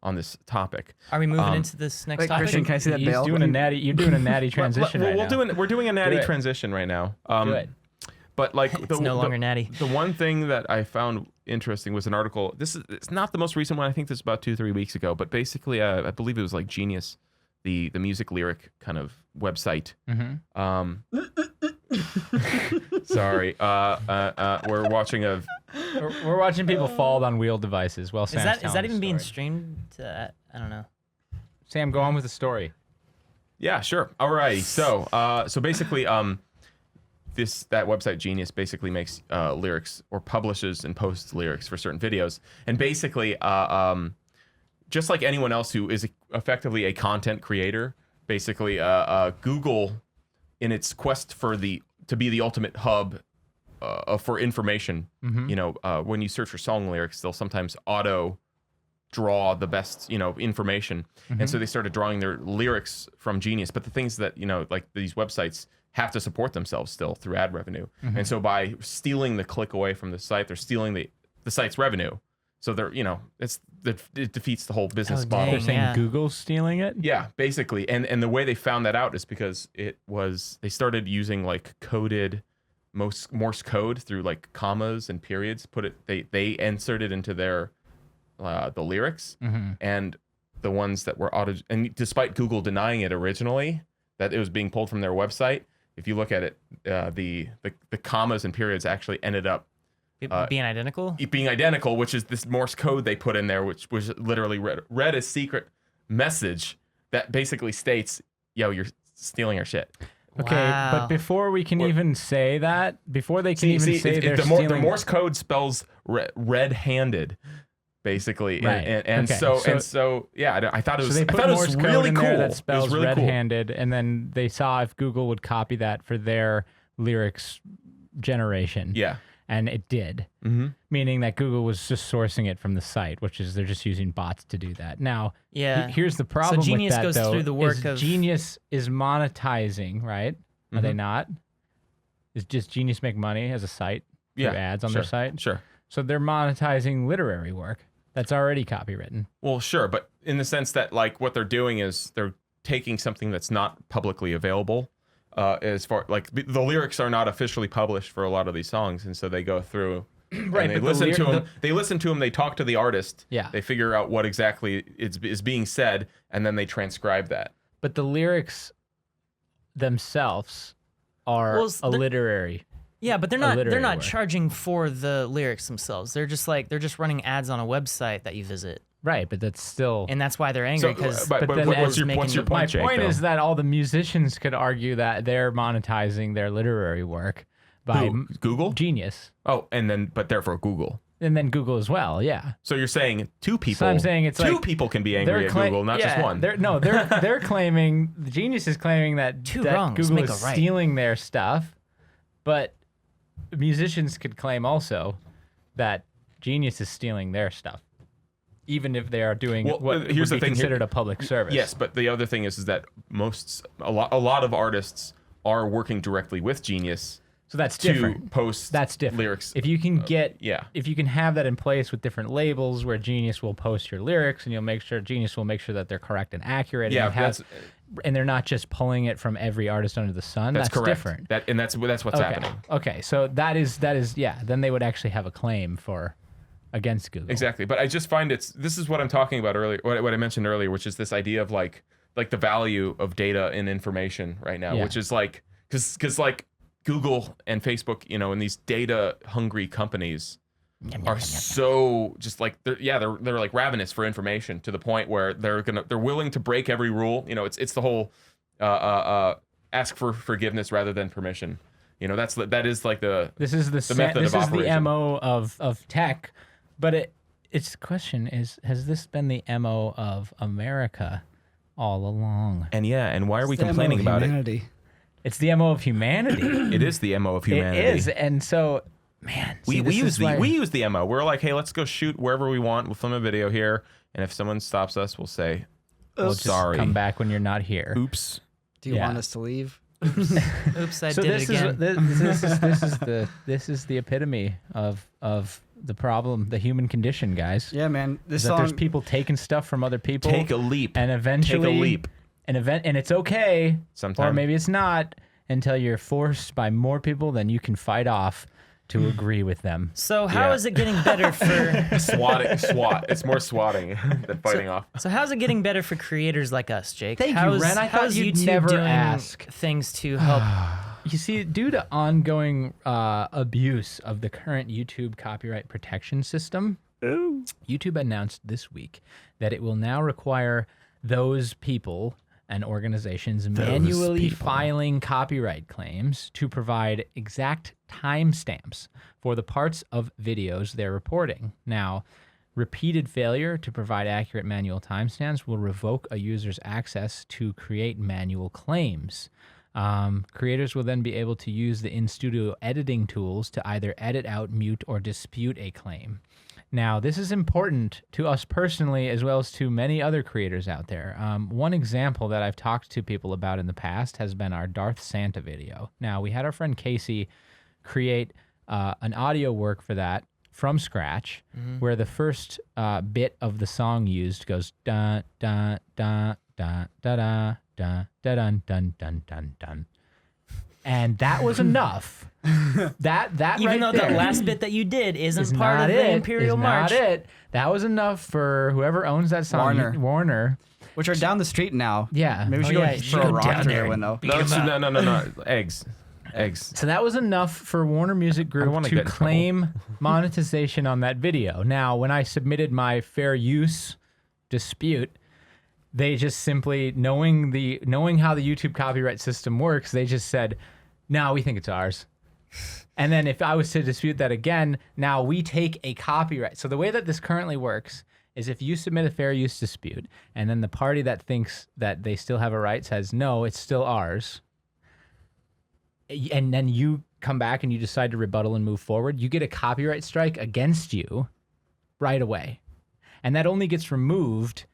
on this topic. Are we moving into this next Wait, topic? Christian, can I see that He's bail? doing a natty. You're doing a natty transition right now. We're doing a natty Do it. transition right now. Do it. But like It's no longer natty. The one thing that I found interesting was an article. It's not the most recent one. I think this was about 2-3 weeks ago. But basically, I believe it was like Genius, the music lyric kind of website. Sorry, we're watching We're watching people fall on wheel devices. Well, Sam's is that even being story. streamed to? I don't know. Sam, go on with the story. Yeah, sure. Alrighty. So basically, that website Genius basically makes lyrics or publishes and posts lyrics for certain videos, and basically, just like anyone else who is effectively a content creator, basically, Google, in its quest to be the ultimate hub for information, when you search for song lyrics, they'll sometimes auto draw the best information, and so they started drawing their lyrics from Genius. But the things that like these websites have to support themselves still through ad revenue, and so by stealing the click away from the site, they're stealing the site's revenue. So they're it defeats the whole business Oh, model. They're saying Yeah. Google's stealing it. Yeah, basically, and the way they found that out is because they started using like coded Morse code through like commas and periods. They inserted into their the lyrics, and the ones that were auto. And despite Google denying it originally that it was being pulled from their website, if you look at it, the commas and periods actually ended up Being identical. being identical, which is this Morse code they put in there, which was literally read a secret message that basically states, "Yo, you're stealing our shit." Okay, Wow. but before we can even say that, before they can even say they're the stealing, Morse code spells red-handed, basically, Right. and Okay. so yeah, I thought it so was they I put thought it Morse was code really in cool. there that It was spells really cool. red-handed, and then they saw if Google would copy that for their lyrics generation. Yeah. And it did, meaning that Google was just sourcing it from the site, which is they're just using bots to do that. Now, Yeah. here's the problem Genius with that, goes though, through the work is of- Genius is monetizing, right? Are they not? Is just Genius make money as a site through Yeah, ads on sure, their site? Sure. So they're monetizing literary work that's already copywritten. Well, sure, but in the sense that like what they're doing is they're taking something that's not publicly available. As far like the lyrics are not officially published for a lot of these songs, and so they go through. Right, And they but the listen to lyri- them. They listen to them. They talk to the artist. Yeah. They figure out what exactly is being said, and then they transcribe that. But the lyrics themselves are Well, a literary. Yeah, but they're literary not work. charging for the lyrics themselves. They're just running ads on a website that you visit, Right, but that's still... and that's why they're angry because but then what's as your making- point, My Jake, point though? is that all the musicians could argue that they're monetizing their literary work by Who? Google? Genius, Oh, but therefore Google. and then Google as well. Yeah, So you're saying two people? So I'm saying it's two like people can be angry at Google, not just one. They're claiming the Genius is claiming that Two that wrongs Google make is a right. stealing their stuff, but musicians could claim also that Genius is stealing their stuff, even if they are doing Well, what here's would the be thing. considered a public service. Yes, but the other thing is that a lot of artists are working directly with Genius so that's to different. post That's different. lyrics. If you can yeah. if you can have that in place with different labels where Genius will post your lyrics and Genius will make sure that they're correct and accurate. Yeah, and they're not just pulling it from every artist under the sun. that's correct. Different. That's what's Okay. happening. Okay. So that is yeah. Then they would actually have a claim against Google. Exactly. But I just find this is what I'm talking about earlier, what I mentioned earlier, which is this idea of like the value of data and information right now, Yeah. which is like, cause like Google and Facebook, and these data hungry companies are so just like, they're like ravenous for information to the point where they're willing to break every rule. It's the whole, ask for forgiveness rather than permission. That is like This is the method this of is the operation. MO of tech, but its question is, has this been the MO of America all along? and why are we It's the MO complaining of about humanity. It's the MO of humanity. it? It is the MO of humanity. It is, and so, man, We this use is why- we use the MO. We're like, hey, let's go shoot wherever we want. We'll film a video here, and if someone stops us, we'll say, we'll just sorry. come back when you're not here. Oops. Do you Yeah. want us to leave? Oops, I So did this it again. this is the epitome of the problem, the human condition, guys. Yeah, man. This Is that there's song. people taking stuff from other people. Take a leap. and eventually Take a leap. and it's okay, Sometime. or maybe it's not until you're forced by more people than you can fight off, to agree with them. So how Yeah. is it getting better for? SWAT. It's more swatting than fighting off. So how's it getting better for creators like us, Jake? Thank you, How's, Wren. I thought how's you'd YouTube never doing ask. things to help? You see, due to ongoing abuse of the current YouTube copyright protection system, YouTube announced this week that it will now require those people and organizations manually filing copyright claims to provide exact timestamps for the parts of videos they're reporting. Now, repeated failure to provide accurate manual timestamps will revoke a user's access to create manual claims. Creators will then be able to use the in-studio editing tools to either edit out, mute, or dispute a claim. Now, this is important to us personally as well as to many other creators out there. One example that I've talked to people about in the past has been our Darth Santa video. Now, we had our friend Casey create an audio work for that from scratch, where the first bit of the song used goes dun dun dun dun da da dun dun dun dun dun dun. And that was enough. That Even right though there the last bit that you did isn't is part not of the it, Imperial is March. Not it. That was enough for whoever owns that song. Warner. Which are down the street now. Yeah. Maybe we should Oh, go yeah, you throw should a go rock down through there their and window. No. Eggs. So that was enough for Warner Music Group wanna to get in claim monetization on that video. Now, when I submitted my fair use dispute, they just simply, knowing how the YouTube copyright system works, they just said, "No, we think it's ours." And then if I was to dispute that again, now we take a copyright. So the way that this currently works is if you submit a fair use dispute and then the party that thinks that they still have a right says, "No, it's still ours," and then you come back and you decide to rebuttal and move forward, you get a copyright strike against you right away. And that only gets removed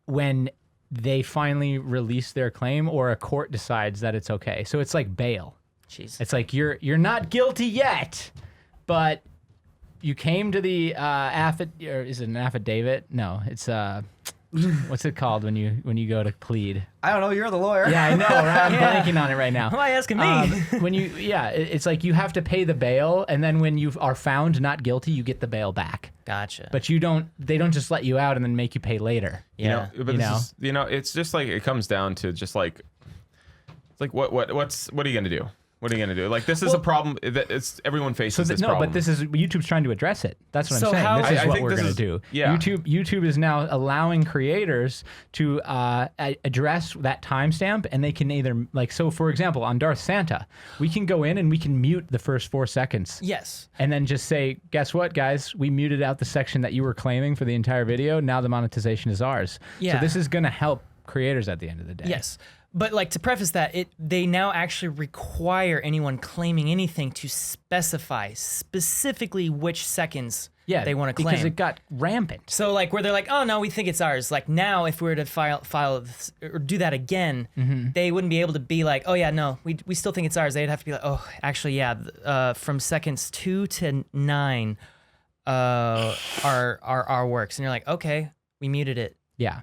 when they finally release their claim or a court decides that it's okay. So it's like bail. Jeez. It's like you're not guilty yet, but you came to the or is it an affidavit? No, it's what's it called when you go to plead? I don't know. You're the lawyer. Yeah, I know. Right? I'm Yeah. blanking on it right now. Why asking me? It's like you have to pay the bail, and then when you are found not guilty, you get the bail back. Gotcha. But they don't just let you out and then make you pay later. yeah. It's just like it comes down to just like it's like what are you gonna do? What are you gonna do? Like this is a problem that it's everyone faces this problem. But this is YouTube's trying to address it. That's what So I'm saying. how- This is I what think we're this going to is- do. yeah. YouTube is now allowing creators to address that timestamp, and they can either so for example on Darth Santa, we can go in and we can mute the first 4 seconds. Yes. And then just say, guess what, guys? We muted out the section that you were claiming for the entire video. Now the monetization is ours. Yeah. So this is going to help creators at the end of the day. Yes. But like to preface that, they now actually require anyone claiming anything to specify specifically which seconds they want to claim. Because it got rampant. So like where they're like, oh no, we think it's ours. Like now, if we were to file this, or do that again, they wouldn't be able to be like, oh yeah, no, we still think it's ours. They'd have to be like, oh, actually, yeah, from seconds 2 to 9, our works, and you're like, okay, we muted it. Yeah.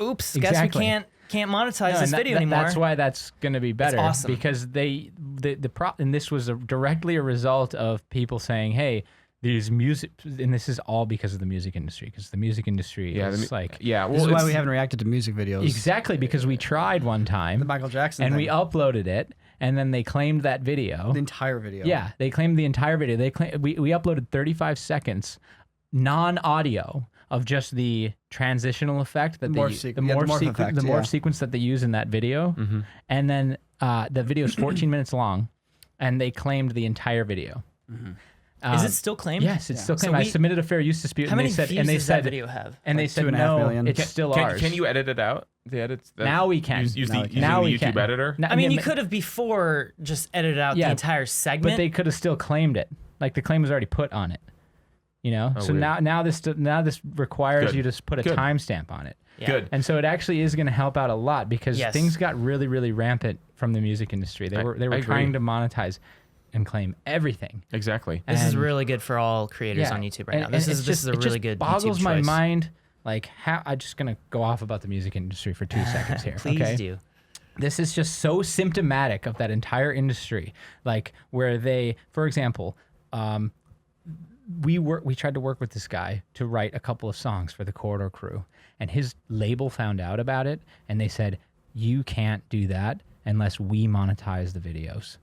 Oops, Exactly. guess we can't monetize No, this and video anymore. That's why that's going to be better. awesome. Because and this was directly a result of people saying, hey, these music, and this is all because of the music industry, because the music industry is This is why it's- we haven't reacted to music videos. exactly, because we tried one time The Michael Jackson and thing. we uploaded it, and then they claimed that video. The entire video. Yeah, they claimed the entire video. We uploaded 35 seconds non-audio of just the transitional effect that The they morph use, sequence. Yeah, the morph effect, the morph yeah. sequence that they use in that video, and then the video is 14 minutes long, and they claimed the entire video. Is it still claimed? Yes, it's still So claimed. I submitted a fair use dispute, How and many they said, views and they does said, that video have? and they Like said 2.5 no, million. it's still ours. Can you edit it out? The edits. Now we can. use Now the we can. Now we YouTube can. editor. Now- I mean, you but- could have before just edited out Yeah, the entire segment. but they could have still claimed it. Like the claim was already put on it. You know, so weird. now this requires Good. you to put a Good. timestamp on it. Yeah. Good. And so it actually is going to help out a lot because Yes. things got really, really rampant from the music industry. They I were agree. trying to monetize and claim everything. Exactly. This is And- really good for all creators on YouTube right now. This is a it really good boggles YouTube my choice. mind. Like how I'm just gonna go off about the music industry for 2 seconds here. Please okay? do. This is just so symptomatic of that entire industry. Like where they, for example, we tried to work with this guy to write a couple of songs for the Corridor Crew, and his label found out about it, and they said, you can't do that unless we monetize the videos.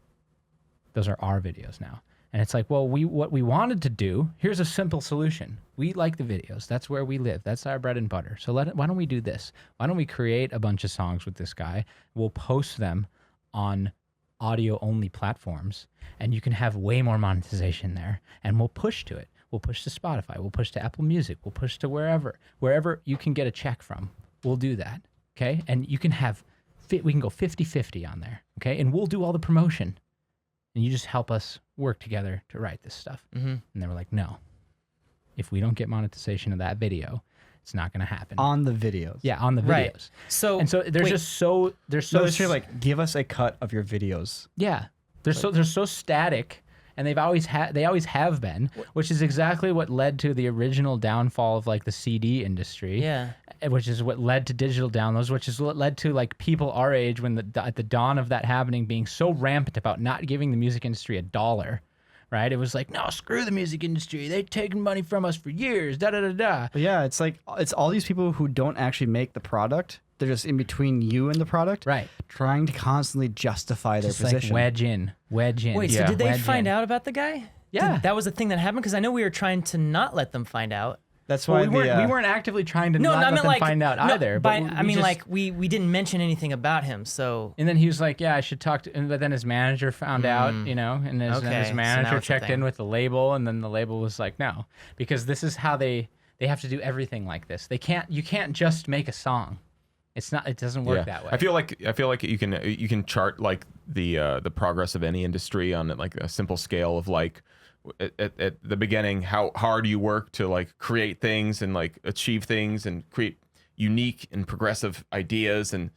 Those are our videos now. And it's like, well, what we wanted to do, here's a simple solution. We like the videos. That's where we live. That's our bread and butter. So why don't we do this? Why don't we create a bunch of songs with this guy? We'll post them on audio-only platforms, and you can have way more monetization there, and we'll push to it. We'll push to Spotify. We'll push to Apple Music. We'll push to wherever you can get a check from. We'll do that, okay? And you can we can go 50-50 on there, okay? And we'll do all the promotion. And you just help us work together to write this stuff. Mm-hmm. And they were like, no. If we don't get monetization of that video, it's not going to happen. On the videos. Yeah, on the videos. Right. So they're so like, give us a cut of your videos. Yeah. They're so static, and they always have been, which is exactly what led to the original downfall of like the CD industry. Yeah. Which is what led to digital downloads, which is what led to like people our age when at the dawn of that happening being so rampant about not giving the music industry $1, right? It was like, no, screw the music industry. They've taken money from us for years, da-da-da-da. But yeah, it's like, it's all these people who don't actually make the product. They're just in between you and the product. Right. Trying to constantly justify their Just position. like wedge in. Wait, so did they find out about the guy? Yeah. That was the thing that happened? Because I know we were trying to not let them find out. That's why we weren't actively trying to not let them find out either. But we didn't mention anything about him, so. And then he was like, yeah, I should talk to, but then his manager found out, and then his manager checked in with the label, and then the label was like, no, because this is how they have to do everything like this. You can't just make a song. It doesn't work that way. I feel like you can chart like the progress of any industry on like a simple scale of like, at the beginning, how hard you work to like create things and like achieve things and create unique and progressive ideas and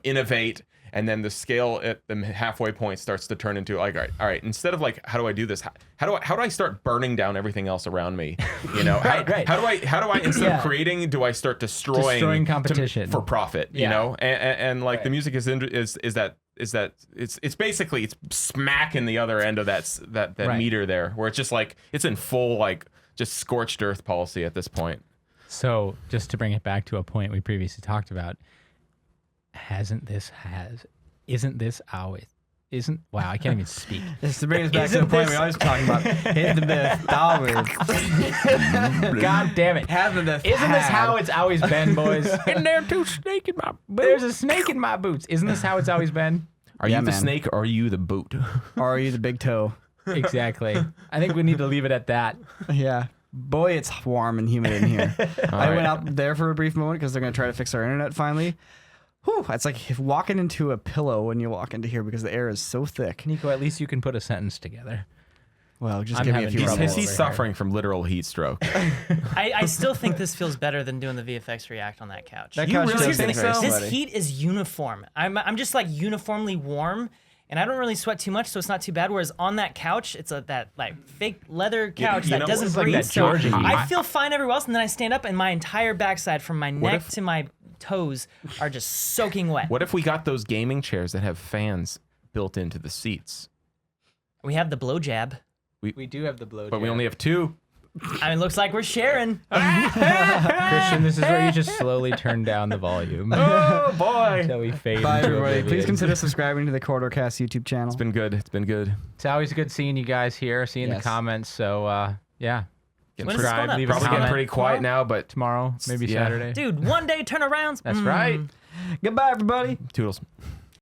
innovate, and then the scale at the halfway point starts to turn into like, all right, instead of like, how do I do this, how do I start burning down everything else around me, right. how do I instead of creating, do I start destroying competition for profit, and like the music is that it's basically smack in the other end of that right. meter there, where it's just like it's in full like just scorched earth policy at this point. So just to bring it back to a point we previously talked about, wow, I can't even speak. This to bring us back to the point we always talking about. Hit the myth, dollars. God damn it. Isn't this how it's always been, boys? And there's a snake in my boots. There's a snake in my boots. Isn't this how it's always been? Are you the snake or are you the boot? Or are you the big toe? Exactly. I think we need to leave it at that. Yeah. Boy, it's warm and humid in here. I went out there for a brief moment because they're going to try to fix our internet finally. Whew, it's like walking into a pillow when you walk into here because the air is so thick. Niko, at least you can put a sentence together. Well, just give me a few rubbles. He's suffering from literal heat stroke. I still think this feels better than doing the VFX React on that couch. That couch Here's does the look thing, very this sweaty. heat is uniform. I'm just like uniformly warm, and I don't really sweat too much, so it's not too bad. Whereas on that couch, it's that like fake leather couch that doesn't it's like breathe. that Georgia heat. I feel fine everywhere else, and then I stand up, and my entire backside from my neck to my toes are just soaking wet. What if we got those gaming chairs that have fans built into the seats? We have the blow jab. We do have the blow But we only have two. I mean, looks like we're sharing. Christian, this is where you just slowly turn down the volume. Oh boy! Until we fade Bye, into everybody. oblivion. Please consider subscribing to the Corridorcast YouTube channel. It's been good. It's always good seeing you guys here, seeing the comments. So, yeah. When is this going up? Leave a Probably comment. getting pretty quiet now, but Tomorrow, maybe Yeah. Saturday. Dude, one day turnarounds. That's right. Goodbye, everybody. Toodles.